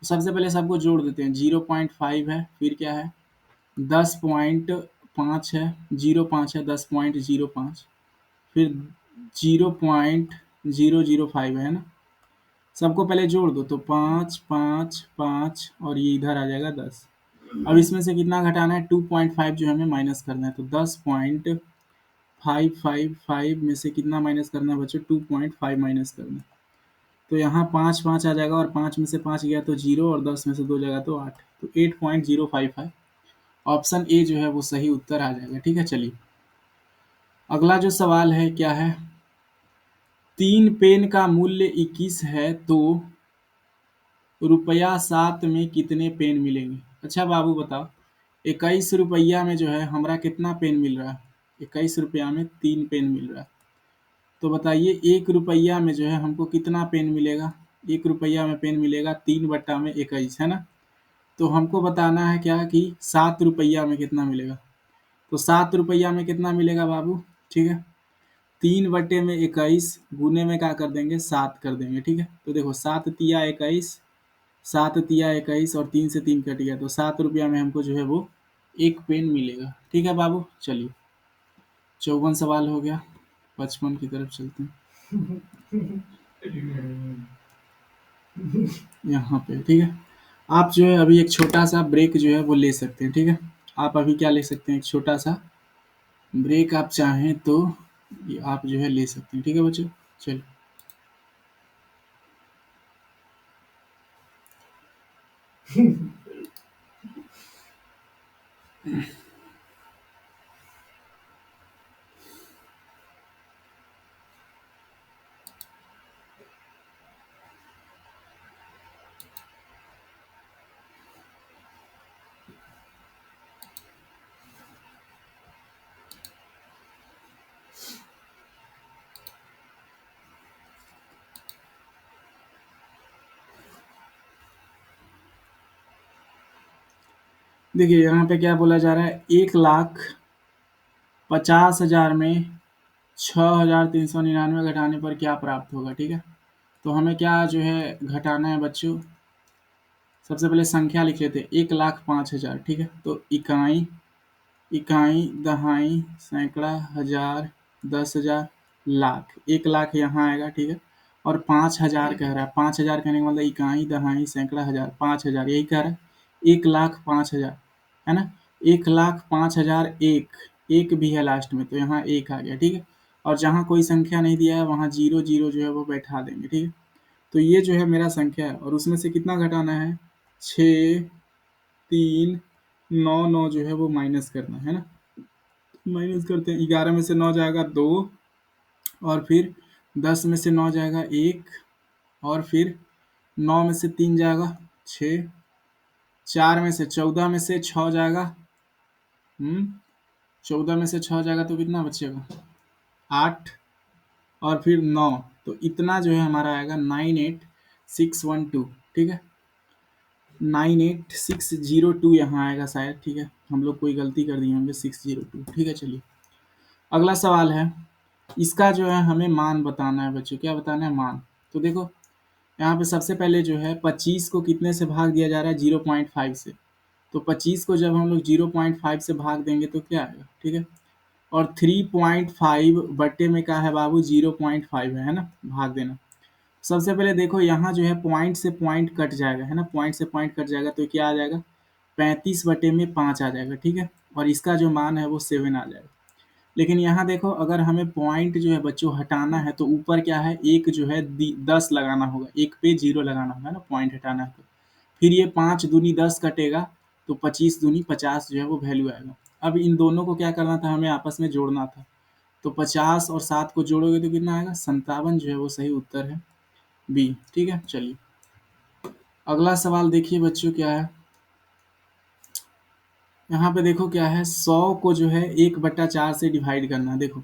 Speaker 1: तो सबसे पहले सबको जोड़ देते हैं, 0.5 है फिर क्या है 10.5 है, 0.5 है 10.05 फिर 0.005 है ना। सबको पहले जोड़ दो तो 5 5 5 और ये इधर आ जाएगा 10। अब इसमें से कितना घटाना है 2.5 जो हमें माइनस करना है। तो 10.555 में से कितना माइनस करना है बच्चों 2.5 माइनस करना है। तो यहाँ 5 5 आ जाएगा और 5 में से 5 गया तो 0 और 10 में से 2 जाएगा तो 8। तो 8.055 ऑप्शन ए जो है वो सही उत्तर आ जाएगा। ठीक है चलिए अगला जो सवाल है क्या है, 3 पेन का मूल्य 21 है तो रुपया 7 में कितने पेन मिलेंगे। अच्छा बाबू बताओ 21 रुपया में जो है हमारा कितना पेन मिल रहा है, 21 रुपया में 3 पेन मिल रहा है। तो बताइए 1 रुपया में जो है हमको कितना पेन मिलेगा। 1 रुपया में पेन मिलेगा 3/21 है ना। तो हमको बताना है क्या कि 7 रुपया में कितना मिलेगा। तो 7 रुपया में कितना मिलेगा बाबू, ठीक है 3/21 गुने में क्या कर देंगे 7 कर देंगे। ठीक है तो देखो 7 तिया 21, 7 तिया 21 और 3 से 3 कट गया तो 7 रुपया में हमको जो है वो 1 पेन मिलेगा। ठीक है बाबू चलिए 54 सवाल हो गया, 55 की तरफ चलते हैं यहाँ पे। ठीक है आप जो है अभी एक छोटा सा ब्रेक जो है वो ले सकते हैं। ठीक है आप अभी क्या ले सकते हैं, एक छोटा सा ब्रेक आप चाहें तो ये आप जो है ले सकते हैं। ठीक है बच्चों चलिए देखिए यहाँ पे क्या बोला जा रहा है, 1,50,000 में 6,399 घटाने पर क्या प्राप्त होगा, ठीक है। तो हमें क्या जो है घटाना है बच्चों, सबसे पहले संख्या लिख लेते हैं, 1,05,000, ठीक है। तो इकाई, इकाई, दहाई, सैकड़ा, हजार, 10,000, लाख, 1,00,000 यहाँ आएगा, ठीक है। और 5,000 कह रहा है, 5,000 कहने का मतलब इकाई, दहाई, सैकड़ा, हजार, 5,000 यही कह रहा है। 1,05,000 है ना। 1,05,000, एक भी है लास्ट में, तो यहाँ एक आ गया, ठीक है। और जहाँ कोई संख्या नहीं दिया है वहाँ जीरो जीरो जो है वो बैठा देंगे, ठीक है। तो ये जो है मेरा संख्या है, और उसमें से कितना घटाना है, 6, 3, 9, 9 जो है वो माइनस करना है ना। माइनस करते हैं, 11 में से 9 जाएगा 2, और फिर 10 में से 9 जाएगा 1, और फिर 9 में से 3 जाएगा 6, 4 में से 14 में से 6 जाएगा, 14 में से 6 जाएगा तो कितना बचेगा, 8, और फिर 9। तो इतना जो है हमारा आएगा 98612, ठीक है। 98602 यहाँ आएगा शायद, ठीक है। हम लोग कोई गलती कर दिए होंगे, 602, ठीक है। चलिए अगला सवाल है, इसका जो है हमें मान बताना है बच्चों, क्या बताना है, मान। तो देखो यहाँ पे सबसे पहले जो है 25 को कितने से भाग दिया जा रहा है, 0.5 से। तो 25 को जब हम लोग 0.5 से भाग देंगे तो क्या आएगा, ठीक है। और 3.5 बट्टे में क्या है बाबू, 0.5 है ना, भाग देना। सबसे पहले देखो यहाँ जो है पॉइंट से पॉइंट कट जाएगा, है ना, पॉइंट से पॉइंट कट जाएगा तो क्या आ जाएगा, 35/5 आ जाएगा, ठीक है। और इसका जो मान है वो 7 आ जाएगा। लेकिन यहाँ देखो अगर हमें पॉइंट जो है बच्चों हटाना है तो ऊपर क्या है, एक जो है 10 लगाना होगा, एक पे 0 लगाना होगा ना, पॉइंट हटाना है तो। फिर ये 5 दूनी 10 कटेगा, तो 25 दूनी 50 जो है वो वैल्यू आएगा। अब इन दोनों को क्या करना था, हमें आपस में जोड़ना था। तो 50 और 7 को जोड़ोगे तो कितना आएगा, 57 जो है वो सही उत्तर है, बी, ठीक है। चलिए अगला सवाल देखिए बच्चों क्या है, यहाँ पे देखो क्या है, 100 को जो है 1/4 से डिवाइड करना है। देखो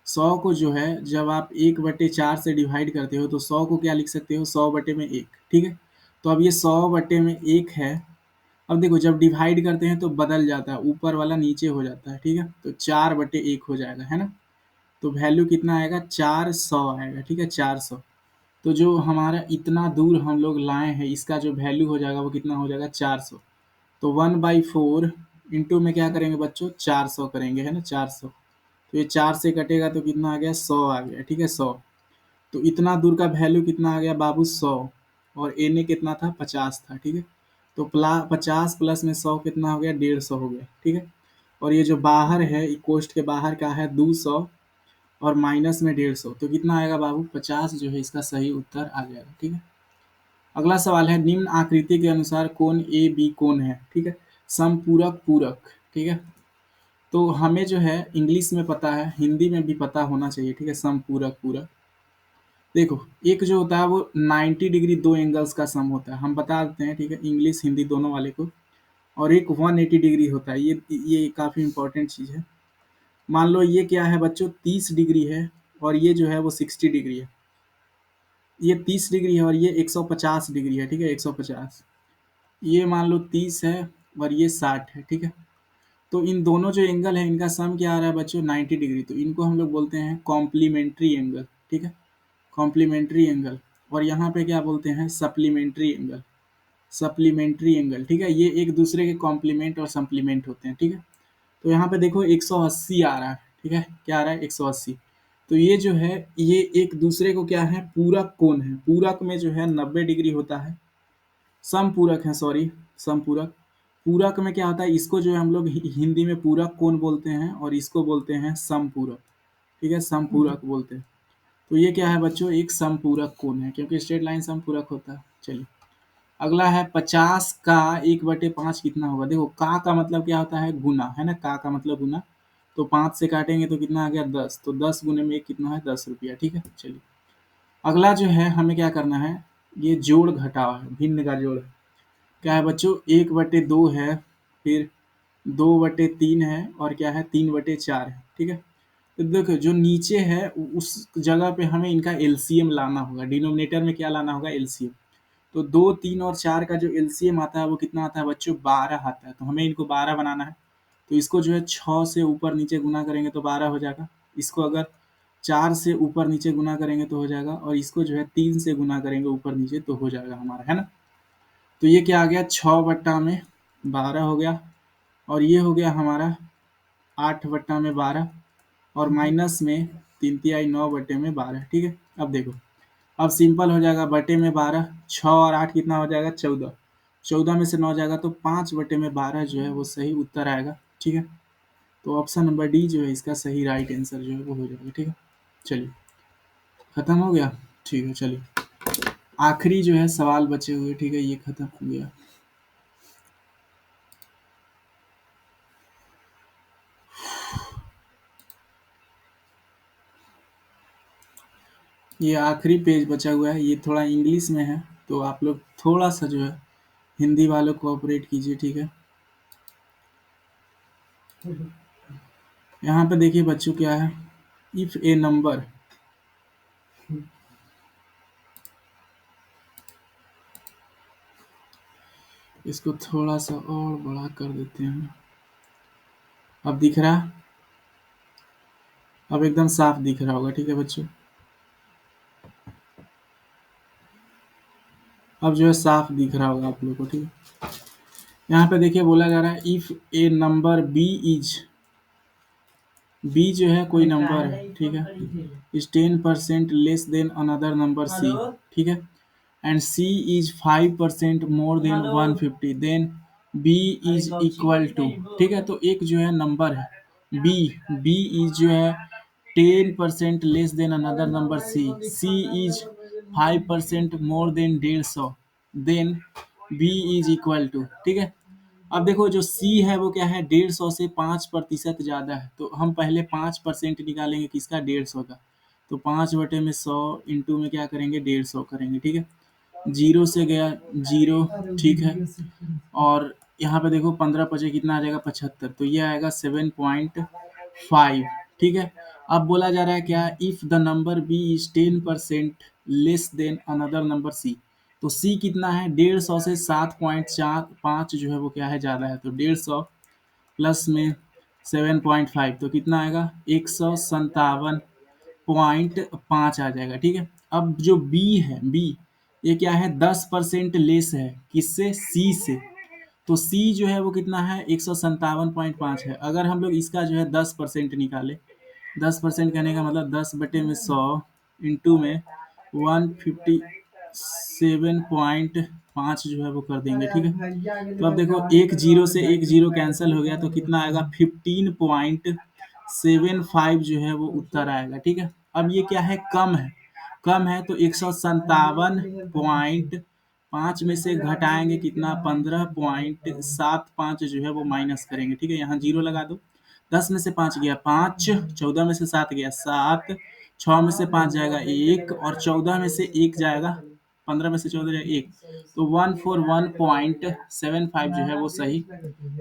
Speaker 1: 100 को जो है जब आप 1/4 से डिवाइड करते हो तो 100 को क्या लिख सकते हो, 100/1, ठीक है। तो अब ये 100/1 है। अब देखो जब डिवाइड करते हैं तो बदल जाता है, ऊपर वाला नीचे हो जाता है, ठीक है। तो 4/1 हो जाएगा, है ना। तो वैल्यू कितना आएगा, 400 आएगा, ठीक है, 400। तो जो हमारा इतना दूर हम लोग लाए हैं इसका जो वैल्यू हो जाएगा वो कितना हो जाएगा, 400। तो 1/4 इंटू में क्या करेंगे बच्चों, 400 करेंगे, है ना, 400। तो ये 4 से कटेगा तो कितना आ गया, 100 आ गया, ठीक है, 100। तो इतना दूर का वैल्यू कितना आ गया बाबू, 100। और एन कितना था, 50 था, ठीक है। तो 50 प्लस में 100 कितना हो गया, 150 हो गया, ठीक है। और ये जो बाहर है कोष्ट के बाहर का है 200, और माइनस में 150, तो कितना आएगा बाबू, 50 जो है इसका सही उत्तर आ जाएगा, ठीक है। अगला सवाल है, निम्न आकृति के अनुसार कोण ए बी कोण है, ठीक है, समपूरक पूरक, ठीक है। तो हमें जो है इंग्लिश में पता है, हिंदी में भी पता होना चाहिए, ठीक है, समपूरक पूरक। देखो एक जो होता है वो 90 डिग्री दो एंगल्स का सम होता है, हम बता देते हैं, ठीक है, इंग्लिश हिंदी दोनों वाले को। और एक 180 डिग्री होता है, ये काफ़ी इंपॉर्टेंट चीज़ है। मान लो ये क्या है बच्चों, 30 डिग्री है, और ये जो है वो 60 डिग्री है। ये 30 डिग्री है और ये 150 डिग्री है, ठीक है, 150। ये मान लो 30 है और ये 60 है, ठीक है। तो इन दोनों जो एंगल है इनका सम क्या आ रहा है बच्चों, 90 डिग्री। तो इनको हम लोग बोलते हैं कॉम्प्लीमेंट्री एंगल, ठीक है, कॉम्प्लीमेंट्री एंगल। और यहाँ पे क्या बोलते हैं, सप्लीमेंट्री एंगल, सप्लीमेंट्री एंगल, ठीक है। ये एक दूसरे के कॉम्प्लीमेंट और सप्लीमेंट होते हैं, ठीक है। तो यहाँ पे देखो 180 आ रहा है, ठीक है, क्या आ रहा है, 180। तो ये जो है ये एक दूसरे को क्या है, पूरक कोण है। पूरक में जो है 90 डिग्री होता है, समपूरक है, सॉरी, समपूरक। पूरक में क्या होता है, इसको जो है हम लोग हिंदी में पूरक कोण बोलते हैं और इसको बोलते हैं समपूरक, ठीक है, समपूरक बोलते हैं। तो ये क्या है बच्चों, एक समपूरक कोण है, क्योंकि स्ट्रेट लाइन समपूरक होता है। चलिए अगला है, 50 का 1/5 कितना होगा। देखो का मतलब क्या होता है, गुना, है ना, का मतलब गुना। तो 5 से काटेंगे तो कितना आ गया, 10। तो 10 गुने में 1 कितना है, 10 रुपया, ठीक है। चलिए अगला जो है हमें क्या करना है, ये जोड़ घटाव है, भिन्न का जोड़ है। क्या है बच्चों, 1/2 है, फिर 2/3 है, और क्या है, 3/4 है, ठीक है। तो देखो जो नीचे है उस जगह पे हमें इनका एलसीएम लाना होगा, डिनोमिनेटर में क्या लाना होगा, एलसीएम। तो 2, 3 और 4 का जो एलसीएम आता है वो कितना आता है बच्चों? 12 आता है। तो हमें इनको 12 बनाना है। तो इसको जो है 6 से ऊपर नीचे गुना करेंगे तो 12 हो जाएगा। इसको अगर 4 से ऊपर नीचे गुना करेंगे तो हो जाएगा, और इसको जो है 3 से गुना करेंगे ऊपर नीचे तो हो जाएगा हमारा, है ना? तो ये क्या आ गया? 6/12 हो गया, और ये हो गया हमारा 8/12, और माइनस में 3 तिहाई 9/12, ठीक है। अब देखो, अब सिंपल हो जाएगा, बटे में 12, 6 और 8 कितना हो जाएगा? 14, 14 में से 9 जाएगा तो 5/12 जो है वो सही उत्तर आएगा, ठीक है। तो ऑप्शन नंबर डी जो है इसका सही राइट आंसर जो है वो हो जाएगा, ठीक है। चलिए, खत्म हो गया, ठीक है। चलिए, आखिरी जो है सवाल बचे हुए, ठीक है, ये खत्म हो गया। ये आखिरी पेज बचा हुआ है, ये थोड़ा इंग्लिश में है, तो आप लोग थोड़ा सा जो है हिंदी वालों कोऑपरेट कीजिए, ठीक है। यहाँ पे देखिए बच्चों क्या है, इफ ए नंबर इसको थोड़ा सा और बड़ा कर देते हैं। अब दिख रहा है? अब एकदम साफ दिख रहा होगा, ठीक है बच्चों। अब जो है साफ दिख रहा होगा आप लोग को, ठीक है। यहाँ पे देखिए बोला जा रहा है, if a number B is, B जो है कोई नंबर है, ठीक है, is 10% less than another number C, ठीक है, and C is 5% more than 150, then B is equal to, ठीक है। तो एक जो है नंबर है बी, बी इज जो है 10% less than another number C, C is 5% more than 150, then B is equal to, ठीक है। अब देखो जो सी है वो क्या है? 150 से 5% ज़्यादा है, तो हम पहले 5% निकालेंगे किसका? 150 का। तो 5/100 इंटू में क्या करेंगे? 150 करेंगे, ठीक है। जीरो से गया जीरो, ठीक है। और यहाँ पे देखो 15 पचे कितना आ जाएगा? 75, तो ये आएगा 7.5, ठीक है। अब बोला जा रहा है क्या? If the number B is 10% less than another number C, तो सी कितना है? 150 से 7.45 जो है वो क्या है? ज़्यादा है, तो 150 प्लस में 7.5 तो कितना आएगा? 157.5 आ जाएगा, ठीक है। अब जो बी है, बी ये क्या है? 10% लेस है किससे? सी से। तो सी जो है वो कितना है? 157.5 है। अगर हम लोग इसका जो है 10% निकाले, 10% कहने का मतलब 10/100 इंटू में 157.5 जो है वो कर देंगे, ठीक है। तो अब देखो, एक जीरो से एक जीरो कैंसिल हो गया, तो कितना आएगा? 15.75 जो है वो उत्तर आएगा, ठीक है। अब ये क्या है? कम है, कम है तो 157.5 में से घटाएंगे कितना? 15.75 जो है वो माइनस करेंगे, ठीक है। यहाँ जीरो लगा दो, 10 में से 5 गया 5, 14 में से 7 गया 7, 6 में से 5 जाएगा 1, और 14 में से 1 जाएगा, 15 में से 14 जाएगा 1, तो 141.75 जो है वो सही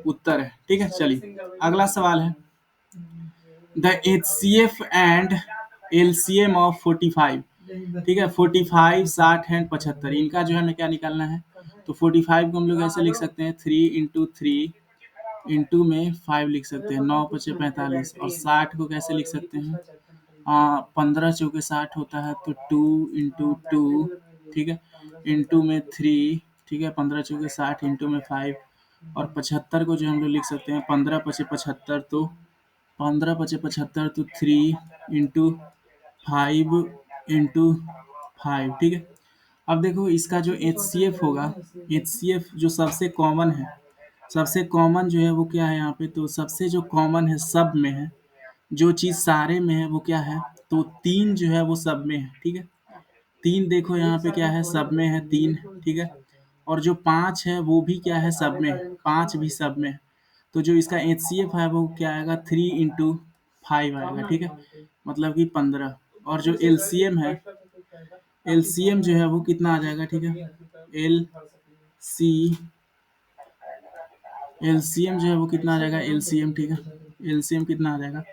Speaker 1: उत्तर है, ठीक है। चलिए, अगला सवाल है, the HCF and LCM of 45, ठीक है, 45, 60 एंड 75, इनका जो है हमें क्या निकालना है? तो 45 को हम लोग ऐसे लिख सकते हैं, 3 × 3 इंटू में 5 लिख सकते हैं, 9 पचे 45, और 60 को कैसे लिख सकते हैं? 15 चौके 60 होता है, तो 2 × 2, ठीक है, इंटू में 3, ठीक है, 15 चौके 60 इंटू में 5, और 75 को जो हम लोग लिख सकते हैं 15 पचे 75, तो 15 पचे 75 तो 3 × 5 इंटू 5, ठीक है। अब देखो इसका जो एच सी एफ होगा, एच सी एफ जो सबसे कॉमन है, सबसे कॉमन जो है वो क्या है यहाँ पे? तो सबसे जो कॉमन है सब में है, जो चीज़ सारे में है वो क्या है? तो 3 जो है वो सब में है, ठीक है। 3 देखो यहाँ पे क्या है? सब में है 3, ठीक है। और जो 5 है वो भी क्या है? सब में है, 5 भी सब में है। तो जो इसका एच सी एफ है वो क्या आएगा? 3 × 5 आएगा, ठीक है, मतलब कि 15। और जो एल सी एम है, एल सी एम जो है वो कितना आ जाएगा? ठीक है, L C L C M जो है वो कितना आ जाएगा? एल सी एम, ठीक है, एल सी एम कितना आ जाएगा?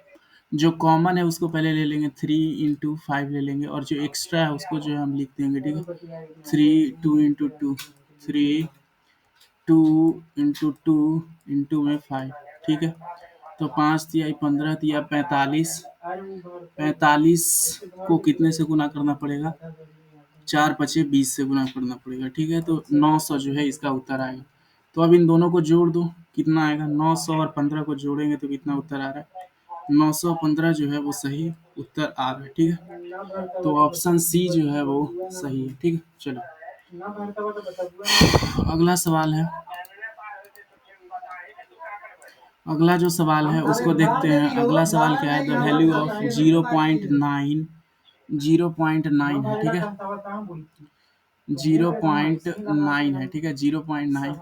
Speaker 1: जो कॉमन है उसको पहले ले लेंगे, 3 × 5 ले लेंगे, और जो एक्स्ट्रा है उसको जो है हम लिख देंगे, ठीक है। 2 3 2 में 5, ठीक है। तो 5 × 3 = 15, 45, 45 को कितने से गुना करना पड़ेगा, 4×5 = 20 से गुना करना पड़ेगा, ठीक है। तो 900 जो है इसका उत्तर आएगा। तो अब इन दोनों को जोड़ दो, कितना आएगा, 900 और 15 को जोड़ेंगे तो कितना उत्तर आ रहा है, 915 जो है वो सही उत्तर आ रहा है, ठीक है। तो ऑप्शन सी जो है वो सही है, ठीक है। चलो अगला सवाल है, अगला जो सवाल है उसको देखते हैं। अगला सवाल क्या है, द वैल्यू ऑफ 0.9, 0.9 है, ठीक है। 0.9 है, ठीक है। 0.9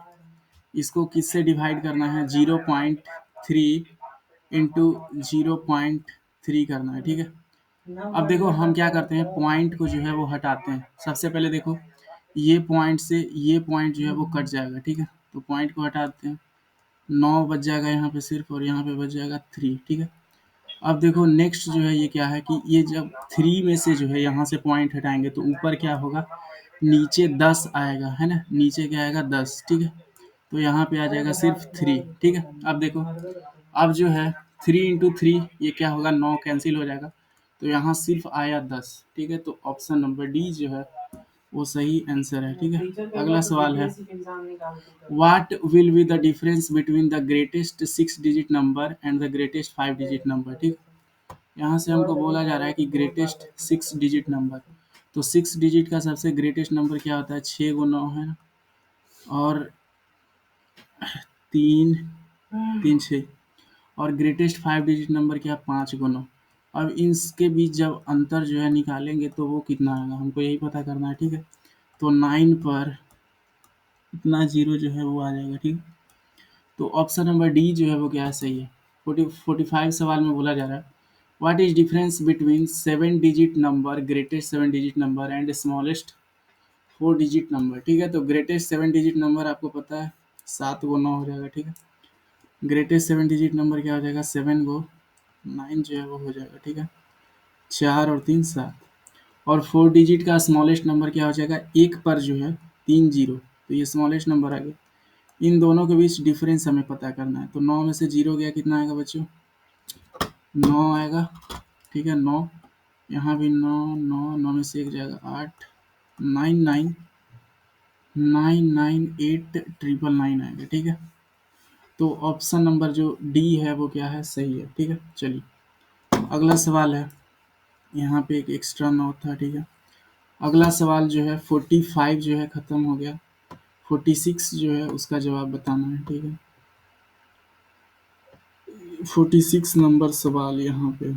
Speaker 1: इसको किससे डिवाइड करना है, 0.3 इंटू 0.3 करना है, ठीक है। अब देखो हम क्या करते हैं, पॉइंट को जो है वो हटाते हैं। सबसे पहले देखो ये पॉइंट से ये पॉइंट जो है वो कट जाएगा, ठीक है। तो पॉइंट को हटाते हैं, 9 बच जाएगा यहाँ पे सिर्फ, और यहाँ पे बच जाएगा 3, ठीक है। अब देखो नेक्स्ट जो है ये क्या है कि ये जब 3 में से जो है यहाँ से पॉइंट हटाएंगे तो ऊपर क्या होगा, नीचे 10 आएगा, है ना, नीचे क्या आएगा 10, ठीक है। तो यहाँ पे आ जाएगा सिर्फ 3, ठीक है। अब देखो अब जो है 3 × 3 ये क्या होगा, 9 कैंसिल हो जाएगा, तो यहाँ सिर्फ आया 10, ठीक है। तो ऑप्शन नंबर डी जो है वो सही आंसर है, ठीक है। अगला सवाल है, what will be the difference between the greatest 6 digit number and the greatest 5 digit number, ठीक। यहाँ से हमको बोला जा रहा है कि ग्रेटेस्ट 6 डिजिट नंबर, तो 6 डिजिट का सबसे ग्रेटेस्ट नंबर क्या होता है, 6 × 9 है ना, और 3 3 6, और ग्रेटेस्ट 5 डिजिट नंबर क्या, 5 × 9। अब इनके बीच जब अंतर जो है निकालेंगे तो वो कितना आएगा, हमको यही पता करना है, ठीक है। तो 9 पर इतना जीरो जो है वो आ जाएगा, ठीक। तो ऑप्शन नंबर डी जो है वो क्या है, सही है। 45 सवाल में बोला जा रहा है, what is difference between 7 digit number, greatest 7 digit number and smallest 4 digit number, ठीक है। तो ग्रेटेस्ट 7 डिजिट नंबर आपको पता है 7 × 9 हो जाएगा, ठीक है। ग्रेटेस्ट 7 डिजिट नंबर क्या हो जाएगा, 7 × 9 जो है वो हो जाएगा, ठीक है। 4 और 3 7, और 4 डिजिट का स्मॉलेस्ट नंबर क्या हो जाएगा, एक पर जो है 3 जीरो, तो ये स्मॉलेस्ट नंबर आ गया। इन दोनों के बीच डिफरेंस हमें पता करना है, तो 9 में से 0 गया, कितना आएगा बच्चों, 9 आएगा, ठीक है। 9 यहाँ भी 9, 9 9 में से 1 जाएगा 8, 9 9 9 9 8 999 आएगा, ठीक है। तो ऑप्शन नंबर जो डी है वो क्या है, सही है, ठीक है। चलिए अगला सवाल है, यहाँ पे एक एक्स्ट्रा 9 था, ठीक है। अगला सवाल जो है 45 जो है ख़त्म हो गया, 46 जो है उसका जवाब बताना है, ठीक है। 46 नंबर सवाल यहाँ पे,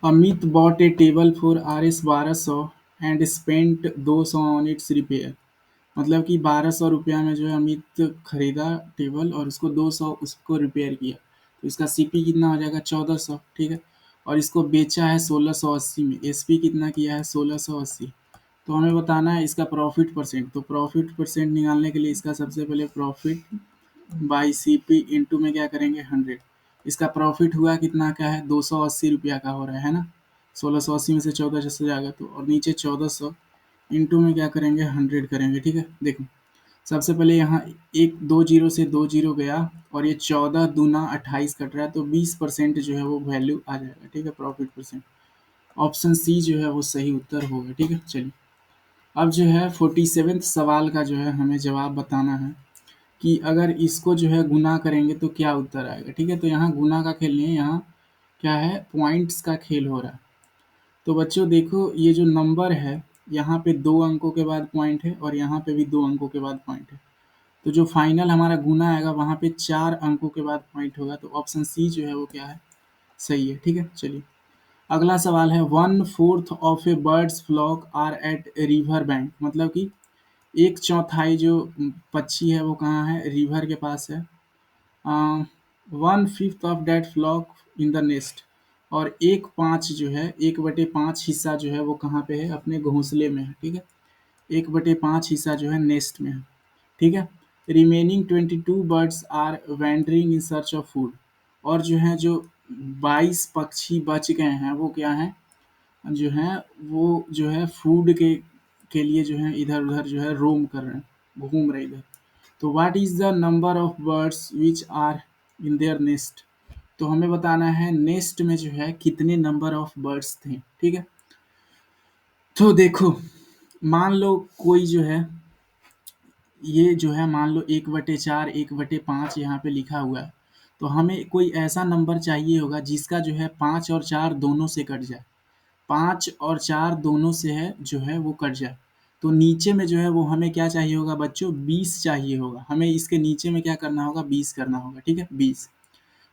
Speaker 1: Amit bot A table for Rs 1200 and spent 200 on it's repair. मतलब कि 1200 रुपया में जो है अमित खरीदा टेबल और उसको 200 उसको रिपेयर किया, तो इसका सीपी कितना हो जाएगा, 1400, ठीक है। और इसको बेचा है 1680 में, एसपी कितना किया है, 1680। तो हमें बताना है इसका प्रॉफिट परसेंट। तो प्रॉफिट परसेंट निकालने के लिए इसका सबसे पहले profit by C P into में क्या करेंगे, 100। इसका प्रॉफिट हुआ कितना का है, 280 रुपया का हो रहा है ना। 1680 में से 14 से जाएगा तो, और नीचे 1400 इंटू में क्या करेंगे, 100 करेंगे, ठीक है। देखो सबसे पहले यहाँ एक 2 जीरो से 2 जीरो गया, और ये 14 दूना 28 कट रहा है, तो 20% जो है वो वैल्यू आ जाएगा, ठीक है, प्रॉफिट परसेंट। ऑप्शन सी जो है वो सही उत्तर होगा, ठीक है। चलिए अब जो है 47 सवाल का जो है हमें जवाब बताना है कि अगर इसको जो है गुना करेंगे तो क्या उत्तर आएगा, ठीक है। तो यहाँ गुना का खेल नहीं है, यहाँ क्या है, पॉइंट्स का खेल हो रहा है। तो बच्चों देखो ये जो नंबर है, यहाँ पे 2 अंकों के बाद पॉइंट है, और यहाँ पे भी 2 अंकों के बाद पॉइंट है। तो जो फाइनल हमारा गुना आएगा वहाँ पे 4 अंकों के बाद पॉइंट होगा, तो ऑप्शन सी जो है वो क्या है, सही है, ठीक है। चलिए अगला सवाल है, 1/4 of a birds flock are at river bank. मतलब कि 1/4 जो पक्षी है वो कहाँ है, रिवर के पास है। 1/5 of that flock in the nest, और 1/5 जो है, 1/5 हिस्सा जो है वो कहाँ पे है, अपने घोंसले में है, ठीक है। 1/5 हिस्सा जो है नेस्ट में है, ठीक है। Remaining 22 birds are wandering in search of food. और जो है जो 22 पक्षी बच गए हैं वो क्या हैं, जो हैं वो जो है फूड के लिए जो है इधर उधर जो है रोम कर रहे हैं, घूम रहे इधर। तो what is the number of birds which are in their nest. तो हमें बताना है नेस्ट में जो है कितने नंबर ऑफ बर्ड्स थे, ठीक है। तो देखो, मान लो कोई जो है, ये जो है मान लो 1/4 1/5 यहाँ पे लिखा हुआ है। तो हमें कोई ऐसा नंबर चाहिए होगा जिसका जो है 5 और 4 दोनों से कट जाए। 5 और 4 दोनों से है जो है वो कट जाए। तो नीचे में जो है वो हमें क्या चाहिए होगा बच्चों, 20 चाहिए होगा। हमें इसके नीचे में क्या करना होगा, 20 करना होगा, ठीक है, 20।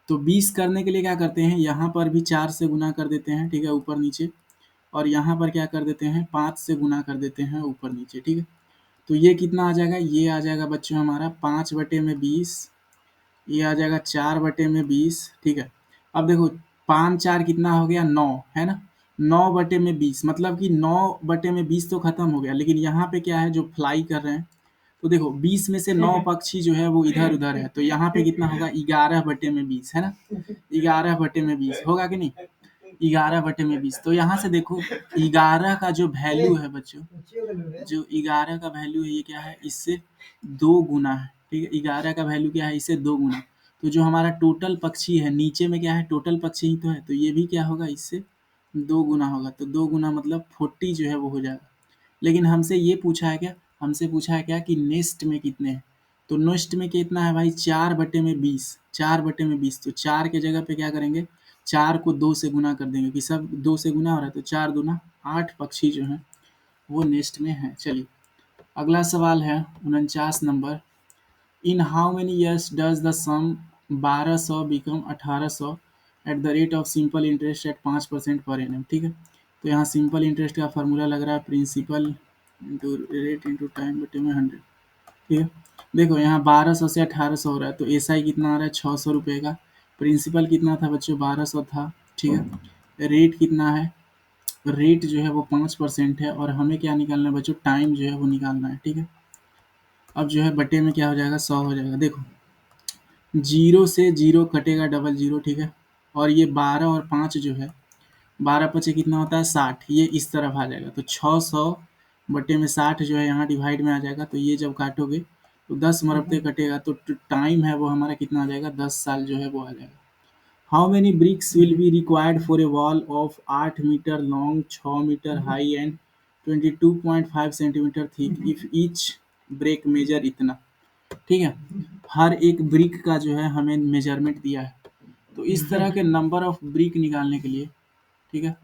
Speaker 1: तो 20 करने के लिए क्या करते हैं, यहाँ पर भी 4 से गुना कर देते हैं, ठीक है, ऊपर नीचे। और यहाँ पर क्या कर देते हैं, 5 से गुना कर देते हैं ऊपर नीचे, ठीक है। तो ये कितना आ जाएगा, ये आ जाएगा बच्चों हमारा 5/20, ये आ जाएगा 4/20, ठीक है। अब देखो 5 4 कितना हो गया, 9 है ना। 9/20 मतलब कि 9/20 तो खत्म हो गया, लेकिन यहाँ पे क्या है जो फ्लाई कर रहे हैं। तो देखो 20 में से 9 पक्षी जो है वो इधर उधर है, तो यहाँ पे कितना होगा, 11/20 है ना। 11/20 होगा कि नहीं, 11/20। तो यहाँ से देखो 11 का जो वैल्यू है बच्चों, जो 11 का वैल्यू है ये क्या है, इससे 2 गुना है, ठीक है। 11 का वैल्यू क्या है, इससे 2 गुना। तो जो हमारा टोटल पक्षी है नीचे में क्या है, टोटल पक्षी ही तो है, तो ये भी क्या होगा, इससे 2 गुना होगा। तो 2 गुना मतलब 40 जो है वो हो जाएगा। लेकिन हमसे ये पूछा है क्या, हमसे पूछा है क्या कि नेस्ट में कितने हैं। तो नेस्ट में कितना है भाई, 4/20, 4/20। तो 4 के जगह पे क्या करेंगे, 4 को 2 से गुना कर देंगे, कि सब 2 से गुना हो रहा है, तो 4 दूना 8 पक्षी जो हैं वो नेस्ट में हैं। चलिए अगला सवाल है 49 number. In how many years does the sum 1200 become 1800 at the rate of simple interest at 5% per annum, ठीक है। तो यहाँ सिंपल इंटरेस्ट का फार्मूला लग रहा है principal into rate into time बटे में 100, ठीक है। देखो यहाँ 1200 से 1800 हो रहा है, तो एस आई कितना आ रहा है, 600 रुपये का। प्रिंसिपल कितना था बच्चों, 1200 था, ठीक है। रेट कितना है, रेट जो है वो 5% है, और हमें क्या निकालना है बच्चों, टाइम जो है वो निकालना है, ठीक है। अब जो है बटे में क्या हो जाएगा, 100 हो जाएगा। देखो जीरो से जीरो कटेगा, डबल जीरो, ठीक है। और ये 12 और 5 जो है, 12×5 कितना होता है, 60, ये इस तरफ आ जाएगा। तो 600/60 जो है यहाँ डिवाइड में आ जाएगा। तो ये जब काटोगे तो 10 मरबते कटेगा, तो टाइम है वो हमारा कितना आ जाएगा, 10 साल जो है वो आ जाएगा। How many bricks will be required for a wall of 8 meter long, 6 meter high and 22.5 centimeter thick if each brick measure इतना, ठीक है। हर एक ब्रिक का जो है हमें मेजरमेंट दिया है। तो इस तरह के नंबर ऑफ ब्रिक निकालने के लिए, ठीक है,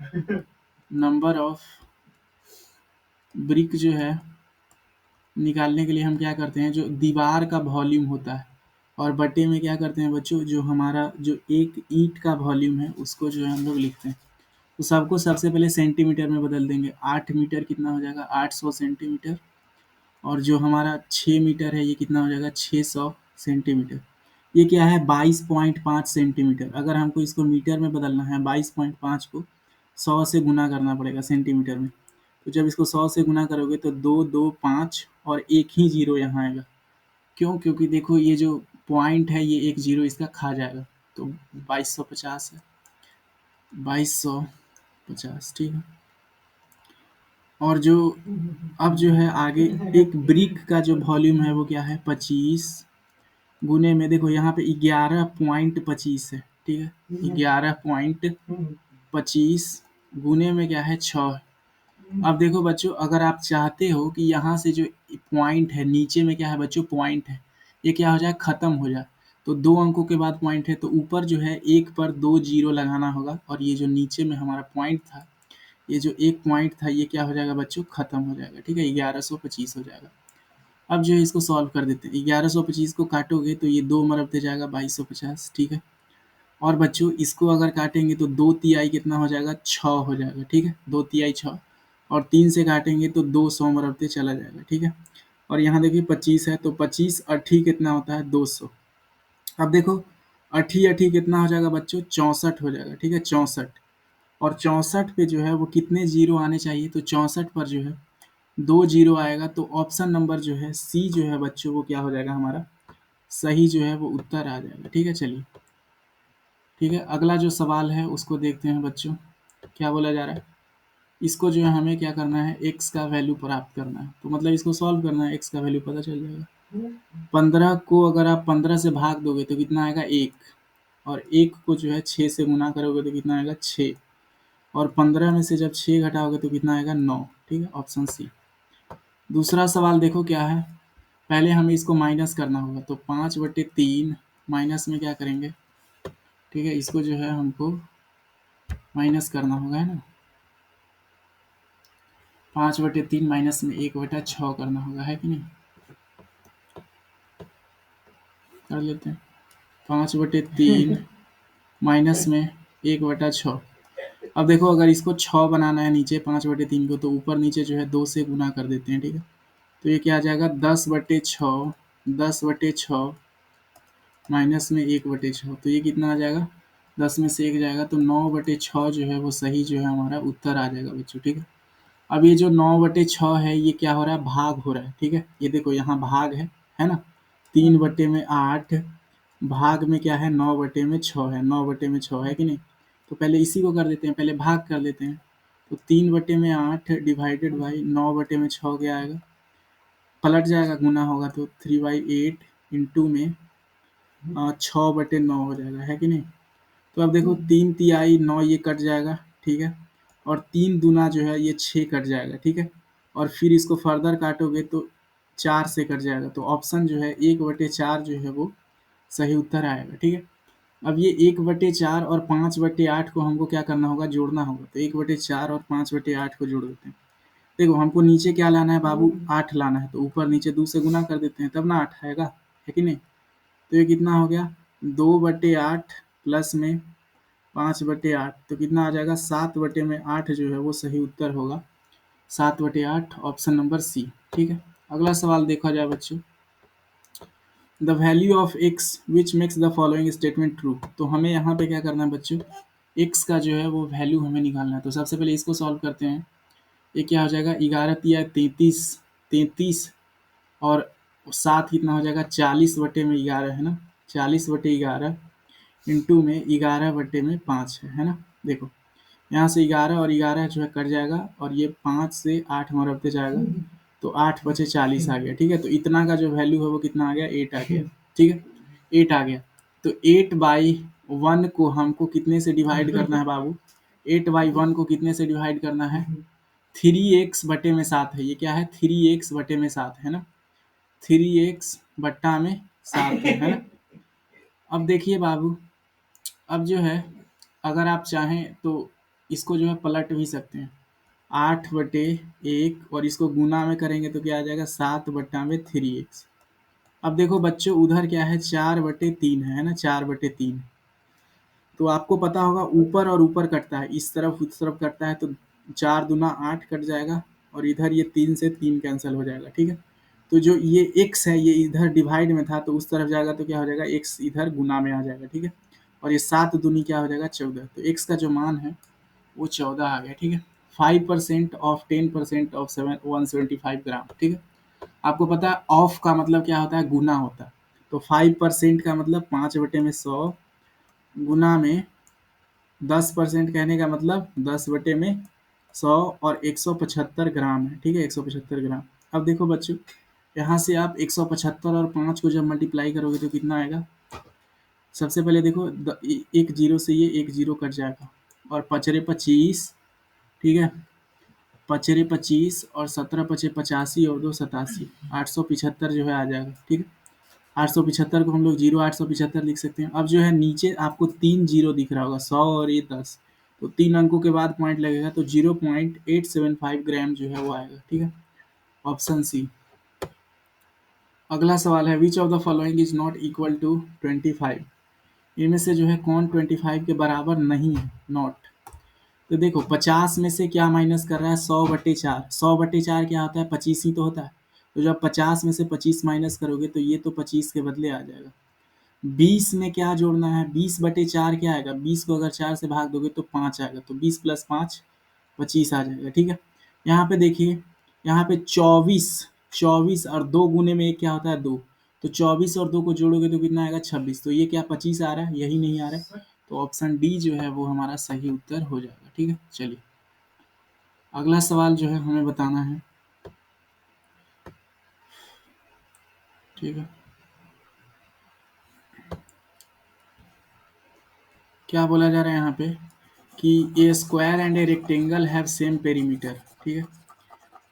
Speaker 1: नंबर ऑफ ब्रिक जो है निकालने के लिए हम क्या करते हैं, जो दीवार का वॉल्यूम होता है, और बटे में क्या करते हैं बच्चों, जो हमारा जो एक ईंट का वॉल्यूम है उसको जो है हम लोग लिखते हैं। तो सबको सबसे पहले सेंटीमीटर में बदल देंगे। 8 मीटर कितना हो जाएगा, 800 सेंटीमीटर। और जो हमारा 6 मीटर है ये कितना हो जाएगा, 600 सेंटीमीटर। ये क्या है, 22.5 सेंटीमीटर। अगर हमको इसको मीटर में बदलना है, 22.5 को 100 से गुना करना पड़ेगा सेंटीमीटर में। तो जब इसको 100 से गुना करोगे तो 2 2 5 और एक ही जीरो यहाँ आएगा। क्यों, क्योंकि देखो ये जो पॉइंट है ये एक जीरो इसका खा जाएगा। तो 2250 है, 2250, ठीक है। और जो अब जो है आगे एक ब्रिक का जो वॉल्यूम है वो क्या है, 25 गुने में, देखो यहाँ पे 11.25 है, ठीक है। 11.25 गुने में क्या है, 6। अब देखो बच्चों, अगर आप चाहते हो कि यहाँ से जो पॉइंट है नीचे में क्या है बच्चों, पॉइंट है, ये क्या हो जाए, खत्म हो जाए। तो 2 अंकों के बाद पॉइंट है, तो ऊपर जो है एक पर 2 जीरो लगाना होगा, और ये जो नीचे में हमारा पॉइंट था, ये जो एक पॉइंट था ये क्या हो जाएगा बच्चों, खत्म हो जाएगा, ठीक है। 1125 हो जाएगा। अब जो है इसको सॉल्व कर देते हैं। 1125 को काटोगे तो ये 2 मरबते जाएगा, 2250, ठीक है। और बच्चों इसको अगर काटेंगे तो 2 तिहाई कितना हो जाएगा, 6 हो जाएगा, ठीक है। 2 तिहाई 6, और 3 से काटेंगे तो 200 मरबते चला जाएगा, ठीक है। और यहाँ देखिए 25 है, तो 25 अठी कितना होता है, 200। अब देखो अठी अठी कितना हो जाएगा बच्चों, 64 हो जाएगा, ठीक है, 64। और 64 पे जो है वो कितने जीरो आने चाहिए, तो 64 पर जो है 2 जीरो आएगा, तो ऑप्शन नंबर जो है सी जो है बच्चों वो क्या हो जाएगा हमारा सही जो है वो उत्तर आ जाएगा। ठीक है, चलिए ठीक है, अगला जो सवाल है उसको देखते हैं बच्चों। क्या बोला जा रहा है, इसको जो है हमें क्या करना है, एक्स का वैल्यू प्राप्त करना है, तो मतलब इसको सॉल्व करना है, एक्स का वैल्यू पता चल जाएगा। 15 को अगर आप 15 से भाग दोगे तो कितना आएगा 1, और 1 को जो है 6 से गुना करोगे तो कितना आएगा 6, और 15 में से जब 6 घटाओगे तो कितना आएगा 9। ठीक है, ऑप्शन सी। दूसरा सवाल देखो क्या है, पहले हमें इसको माइनस करना होगा, तो 5/3 माइनस में क्या करेंगे, ठीक है, इसको जो है हमको माइनस करना होगा, है ना। 5/3 माइनस में 1/6 करना होगा, है कि नहीं, कर लेते हैं। 5/3 माइनस में 1/6। अब देखो अगर इसको 6 बनाना है नीचे 5/3 को, तो ऊपर नीचे जो है 2 से गुना कर देते हैं। ठीक है, तो ये क्या आ जाएगा 10/6, 10/6 माइनस में 1/6, तो ये कितना आ जाएगा, 10 में से 1 जाएगा तो 9/6 जो है वो सही जो है हमारा उत्तर आ जाएगा बच्चों। ठीक है, अब ये जो 9/6 है ये क्या हो रहा है, भाग हो रहा है। ठीक है, ये देखो यहाँ भाग है ना, 3/8 भाग में क्या है, 9/6 है, 9/6 है कि नहीं। तो पहले इसी को कर देते हैं, पहले भाग कर लेते हैं। तो 3/8 डिवाइडेड बाई 9/6 क्या आएगा, पलट जाएगा, गुना होगा तो 3/8 इंटू में 6/9 हो जाएगा, है कि नहीं। तो अब देखो 3 तिहाई 9 ये कट जाएगा। ठीक है, और 3 दूना जो है ये 6 कट जाएगा। ठीक है, और फिर इसको फर्दर काटोगे तो 4 से कट जाएगा, तो ऑप्शन जो है 1/4 जो है वो सही उत्तर आएगा। ठीक है, अब ये 1/4 और 5/8 को हमको क्या करना होगा, जोड़ना होगा, तो 1/4 और 5/8 को जोड़ देते हैं। देखो हमको नीचे क्या लाना है बाबू, 8 लाना है, तो ऊपर नीचे 2 से गुना कर देते हैं तब ना 8 आएगा, है कि नहीं। तो ये कितना हो गया, 2/8 प्लस में 5/8, तो कितना आ जाएगा 7/8 जो है वो सही उत्तर होगा, 7/8 ऑप्शन नंबर सी। ठीक है, अगला सवाल देखा जाए बच्चों, the value of x which makes the following statement true. तो हमें यहाँ पे क्या करना है बच्चों, एक्स का जो है वो वैल्यू हमें निकालना है। तो सबसे पहले इसको सॉल्व करते हैं। ये क्या हो जाएगा, 11 तिया 33, 33 और 7 कितना हो जाएगा 40/11, है ना, 40/11 इंटू में 11/5 है ना। देखो यहाँ से 11 और 11 जो है कट जाएगा, और ये 5 से 8 हमारा होते जाएगा, तो 8 बचे 40 आ गया। ठीक है, तो इतना का जो वैल्यू है वो कितना आ गया, 8 आ गया। ठीक है, 8 आ गया, तो 8/1 को हमको कितने से डिवाइड करना है बाबू, 8/1 को कितने से डिवाइड करना है, 3x/7 है, ये क्या है 3x/7 है ना, 3x/7 है ना। अब देखिए बाबू, अब जो है अगर आप चाहें तो इसको जो है पलट भी सकते हैं, 8/1 और इसको गुना में करेंगे तो क्या आ जाएगा 7/3x। अब देखो बच्चों उधर क्या है 4/3 है ना, 4/3, तो आपको पता होगा ऊपर और ऊपर कटता है, इस तरफ उस तरफ कटता है, तो 4 दूना 8 कट जाएगा, और इधर ये 3 से 3 कैंसिल हो जाएगा। ठीक है, तो जो ये x है ये इधर डिवाइड में था तो उस तरफ जाएगा, तो क्या हो जाएगा x इधर गुना में आ जाएगा। ठीक है, और ये 7 दूनी क्या हो जाएगा 14, तो x का जो मान है वो 14 आ गया। ठीक है, 5% ऑफ 10% ऑफ 175 ग्राम। ठीक है, आपको पता है ऑफ का मतलब क्या होता है, गुना होता है, तो 5% का मतलब 5/100 गुना में 10% कहने का मतलब 10/100, और 175 ग्राम है। ठीक है, 175 ग्राम। अब देखो बच्चों यहाँ से आप 175 और 5 को जब मल्टीप्लाई करोगे तो कितना आएगा, सबसे पहले देखो एक जीरो से ये एक जीरो कट जाएगा, और पचरे 25, ठीक है, पचरे 25 और 17 × 5 = 85 और 2 = 87, 875 जो है आ जाएगा। ठीक है, 875 को हम लोग 0875 लिख सकते हैं। अब जो है नीचे आपको 3 जीरो दिख रहा होगा, 100 और ये 10, तो 3 अंकों के बाद पॉइंट लगेगा, तो 0.875 ग्राम जो है वो आएगा। ठीक है, ऑप्शन सी। अगला सवाल है, which of the following is not equal to 25। इनमें से जो है कौन 25 के बराबर नहीं है, नॉट। तो देखो 50 में से क्या माइनस कर रहा है, 100/4, 100/4 क्या होता है 25 ही तो होता है, तो जब 50 में से 25 माइनस करोगे तो ये तो 25 के बदले आ जाएगा। 20 में क्या जोड़ना है, 20/4 क्या आएगा, 20 को अगर 4 से भाग दोगे तो 5 आएगा, तो 20 + 5 25 आ जाएगा। ठीक है, यहाँ पे देखिए यहाँ पे 24, 24 और 2 गुने में एक क्या होता है 2, तो 24 और 2 को जोड़ोगे तो कितना आएगा 26, तो ये क्या 25 आ रहा है, यही नहीं आ रहा है, तो ऑप्शन डी जो है वो हमारा सही उत्तर हो जाएगा। ठीक है, चलिए अगला सवाल जो है हमें बताना है। ठीक है, क्या बोला जा रहा है यहाँ पे कि a square and a rectangle have same perimeter. ठीक है,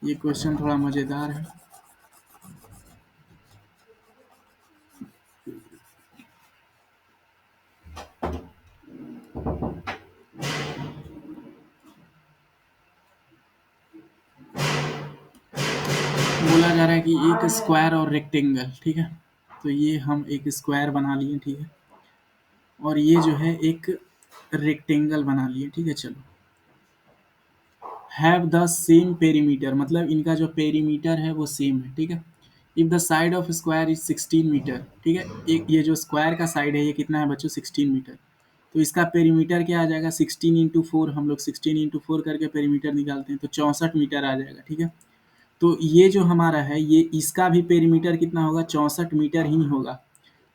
Speaker 1: ये क्वेश्चन थोड़ा मज़ेदार है। बोला जा रहा है कि एक स्क्वायर और रेक्टेंगल। ठीक है, तो ये हम एक स्क्वायर बना लिए। ठीक है, और ये जो है एक रेक्टेंगल बना लिए। ठीक है, चलो हैव द सेम पेरीमीटर, मतलब इनका जो पेरीमीटर है वो सेम है। ठीक है, if the side of square is 16 meter. ठीक है, एक ये जो स्क्वायर का साइड है ये कितना है बच्चों 16 मीटर, तो इसका पेरीमीटर क्या आ जाएगा 16 इंटू फोर, हम लोग 16 इंटू फोर करके पेरीमीटर निकालते हैं तो 64 मीटर आ जाएगा। ठीक है, तो ये जो हमारा है ये इसका भी पेरीमीटर कितना होगा 64 मीटर ही होगा,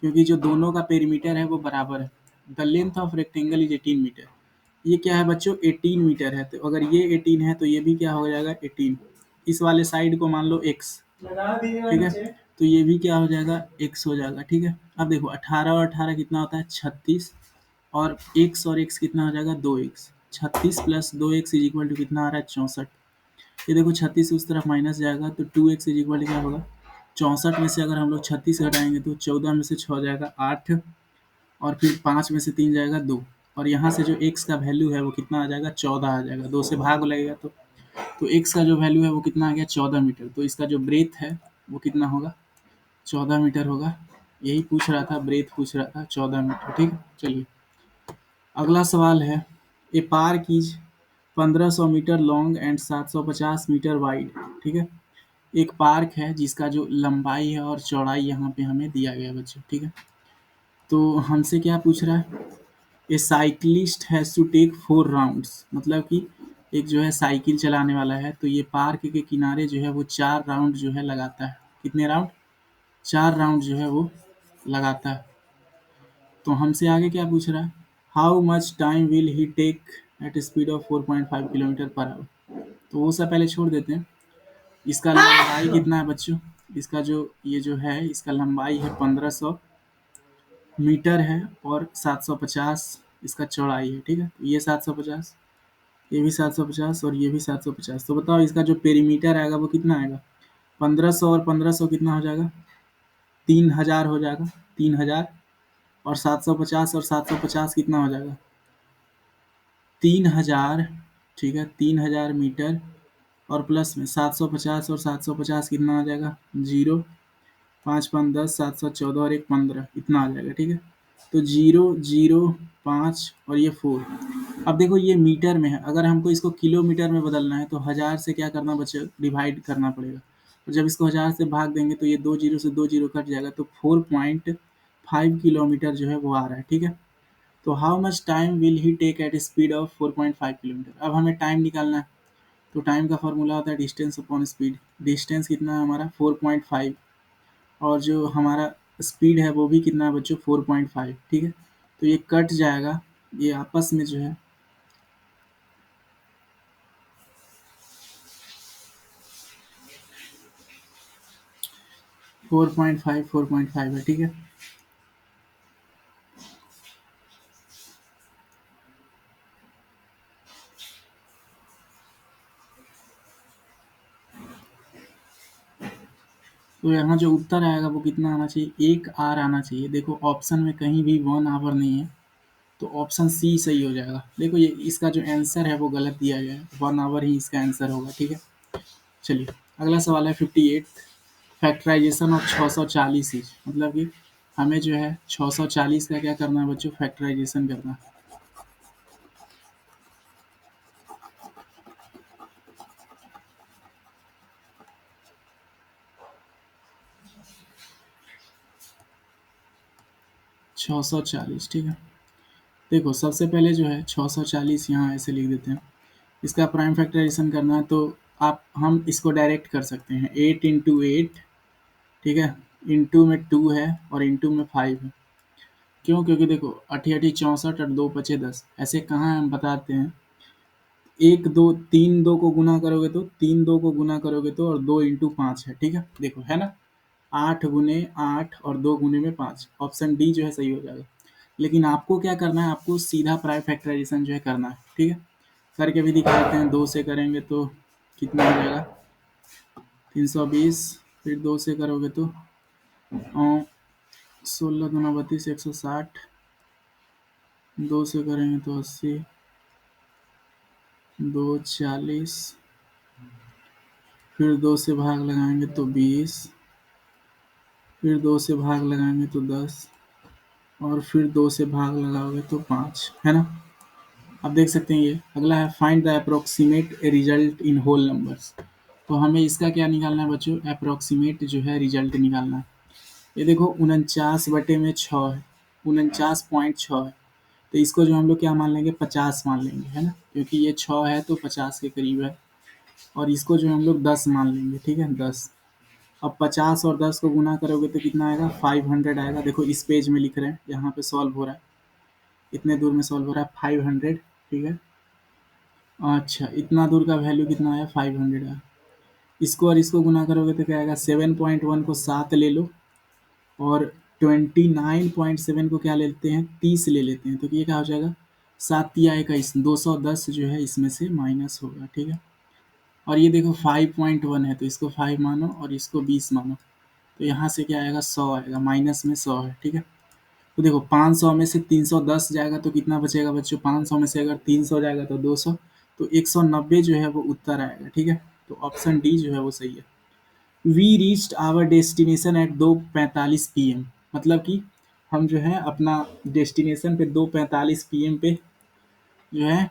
Speaker 1: क्योंकि जो दोनों का पेरीमीटर है वो बराबर है। The length of rectangle is 18 meter. ये क्या है बच्चों 18 मीटर है, तो अगर ये 18 है तो ये भी क्या हो जाएगा 18। इस वाले साइड को मान लो x। ठीक है, तो ये भी क्या हो जाएगा x हो जाएगा। ठीक है, अब देखो 18 और 18 कितना होता है 36, और x और x कितना हो जाएगा 2x। 36 plus 2x is equal to कितना आ रहा है 64। ये देखो 36 उस तरफ माइनस जाएगा तो 2x इज इक्वल टू क्या होगा 64 में से अगर हम लोग 36 घटाएंगे तो 14 में से 6 जाएगा 8, और फिर 5 में से 3 जाएगा 2, और यहाँ से जो x का वैल्यू है वो कितना आ जाएगा 14 आ जाएगा, 2 से भाग लगेगा तो x का जो वैल्यू है वो कितना आ गया 14 मीटर, तो इसका जो ब्रेथ है वो कितना होगा 14 मीटर होगा। यही पूछ रहा था, ब्रेथ पूछ रहा था 14 मीटर। ठीक है, चलिए अगला सवाल है। A park is 1500 metre long and 750 metre wide. ठीक है, एक पार्क है जिसका जो लंबाई है और चौड़ाई यहाँ पे हमें दिया गया है बच्चों। ठीक है, तो हमसे क्या पूछ रहा है, a cyclist has to take 4 rounds, मतलब कि एक जो है साइकिल चलाने वाला है तो ये पार्क के किनारे जो है वो 4 राउंड जो है लगाता है। कितने राउंड 4 राउंड जो है वो लगाता है। तो हमसे आगे क्या पूछ रहा है, how much time will he take at speed of 4.5 kilometer per hour. तो वो सब पहले छोड़ देते हैं। इसका लंबाई कितना है बच्चों, इसका जो ये जो है इसका लंबाई है 1500 मीटर है, और 750 इसका चौड़ाई है। ठीक है, तो ये 750, ये भी 750 और ये भी 750, तो बताओ इसका जो पेरीमीटर आएगा वो कितना आएगा 1500 और 1500 कितना हो जाएगा 3000 हो जाएगा 3000, और 750 और 750 कितना हो जाएगा 3000। ठीक है, 3000 मीटर, और प्लस में 750 और 750 कितना आ जाएगा 0, 5 5 10, 7 7 14 और 1 15, इतना आ जाएगा। ठीक है, तो 0 0 5 और ये 4। अब देखो ये मीटर में है, अगर हमको इसको किलोमीटर में बदलना है तो 1000 से क्या करना बच्चे डिवाइड करना पड़ेगा, और जब इसको 1000 से भाग देंगे तो ये 2 जीरो से 2 जीरो कट जाएगा, तो 4.5 किलोमीटर जो है वो आ रहा है। ठीक है, तो how much time will he take at speed of 4.5 kilometer. अब हमें टाइम निकालना है, तो टाइम का फॉर्मूला होता है डिस्टेंस अपॉन स्पीड। डिस्टेंस कितना है हमारा 4.5, और जो हमारा स्पीड है वो भी कितना है बच्चों 4.5। ठीक है, तो ये कट जाएगा, ये आपस में जो है 4.5 है। ठीक है, तो यहाँ जो उत्तर आएगा वो कितना आना चाहिए 1 आर आना चाहिए। देखो ऑप्शन में कहीं भी 1 आवर नहीं है, तो ऑप्शन सी सही हो जाएगा। देखो ये इसका जो आंसर है वो गलत दिया गया है, 1 आवर ही इसका आंसर होगा। ठीक है, चलिए अगला सवाल है 58। फैक्टराइजेशन ऑफ 640 इज, मतलब कि हमें जो है 640 का क्या करना है बच्चों फैक्टराइजेशन करना है। 640। ठीक है, देखो सबसे पहले जो है 640 यहाँ ऐसे लिख देते हैं। इसका प्राइम फैक्टराइजेशन करना है तो हम इसको डायरेक्ट कर सकते हैं 8 इंटू 8, ठीक है, इंटू में 2 है और इंटू में 5 है। क्यों? क्योंकि देखो अठी अठी 64 और 2 पचे 10, ऐसे कहाँ हम बताते हैं। एक दो तीन, दो को गुना करोगे तो तीन, दो को गुना करोगे तो, और 2 इंटू 5 है, ठीक है, देखो है ना, 8 गुने 8 और 2 गुने में 5, ऑप्शन डी जो है सही हो जाएगा। लेकिन आपको क्या करना है, आपको सीधा प्राइम फैक्टराइजेशन जो है करना है, ठीक है, करके भी दिखा देते हैं। 2 से करेंगे तो कितना हो जाएगा 320, फिर 2 से करोगे तो 16 दूना 32 160, 2 से करेंगे तो 80, 2 40, फिर 2 से भाग लगाएंगे तो 20, फिर 2 से भाग लगाएंगे तो 10, और फिर 2 से भाग लगाओगे तो 5, है ना। आप देख सकते हैं ये अगला है find the approximate result in whole numbers. तो हमें इसका क्या निकालना है बच्चों, अप्रोक्सीमेट जो है रिजल्ट निकालना है। ये देखो 49/6 है, 49.6 है, तो इसको जो हम लोग क्या मान लेंगे 50 मान लेंगे, है ना, क्योंकि ये 6 है तो 50 के करीब है। और इसको जो हम लोग 10 मान लेंगे, ठीक है 10। अब 50 और 10 को गुना करोगे तो कितना आएगा 500 आएगा। देखो इस पेज में लिख रहे हैं, यहाँ पे सॉल्व हो रहा है, इतने दूर में सॉल्व हो रहा है 500, ठीक है। अच्छा इतना दूर का वैल्यू कितना आया 500 आया। इसको और इसको गुना करोगे तो क्या आएगा 7.1 को 7 ले लो, और 29.7 को क्या लेते हैं 30 ले लेते हैं, तो ये क्या हो जाएगा 7 या 21, 210 जो है इसमें से माइनस होगा, ठीक है। और ये देखो 5.1 है, तो इसको 5 मानो और इसको 20 मानो, तो यहाँ से क्या आएगा 100 आएगा, माइनस में 100 है, ठीक है। तो देखो 500 में से 310 जाएगा तो कितना बचेगा बच्चों, 500 में से अगर 300 जाएगा तो 200, तो 190 जो है वो उत्तर आएगा, ठीक है। तो ऑप्शन डी जो है वो सही है। We reached our destination at 2:45 PM, मतलब कि हम जो है अपना डेस्टिनेशन पे 2:45 PM पे जो है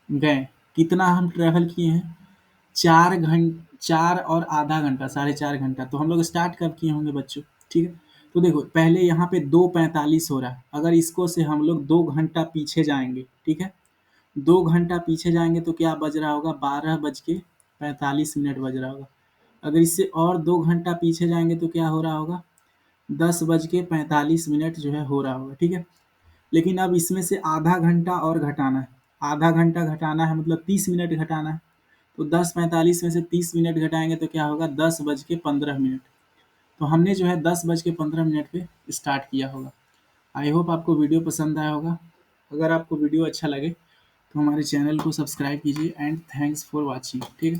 Speaker 1: गए। कितना हम ट्रैवल किए हैं 4 और आधा घंटा, 4.5 घंटा। तो हम लोग स्टार्ट कब किए होंगे बच्चों, ठीक है। तो देखो पहले यहाँ पे 2:45 हो रहा है, अगर इसको से हम लोग 2 घंटा पीछे जाएंगे, ठीक है, 2 घंटा पीछे जाएंगे तो क्या बज रहा होगा 12:45 बज रहा होगा। अगर इससे और 2 घंटा पीछे जाएंगे तो क्या हो रहा होगा 10:45 जो है हो रहा होगा, ठीक है। लेकिन अब इसमें से आधा घंटा और घटाना है, आधा घंटा घटाना है मतलब 30 मिनट घटाना है। तो 10:45 में से 30 मिनट घटाएंगे तो क्या होगा 10:15। तो हमने जो है 10:15 पे स्टार्ट किया होगा। आई होप आपको वीडियो पसंद आया होगा। अगर आपको वीडियो अच्छा लगे तो हमारे चैनल को सब्सक्राइब कीजिए, एंड थैंक्स फॉर वॉचिंग, ठीक है।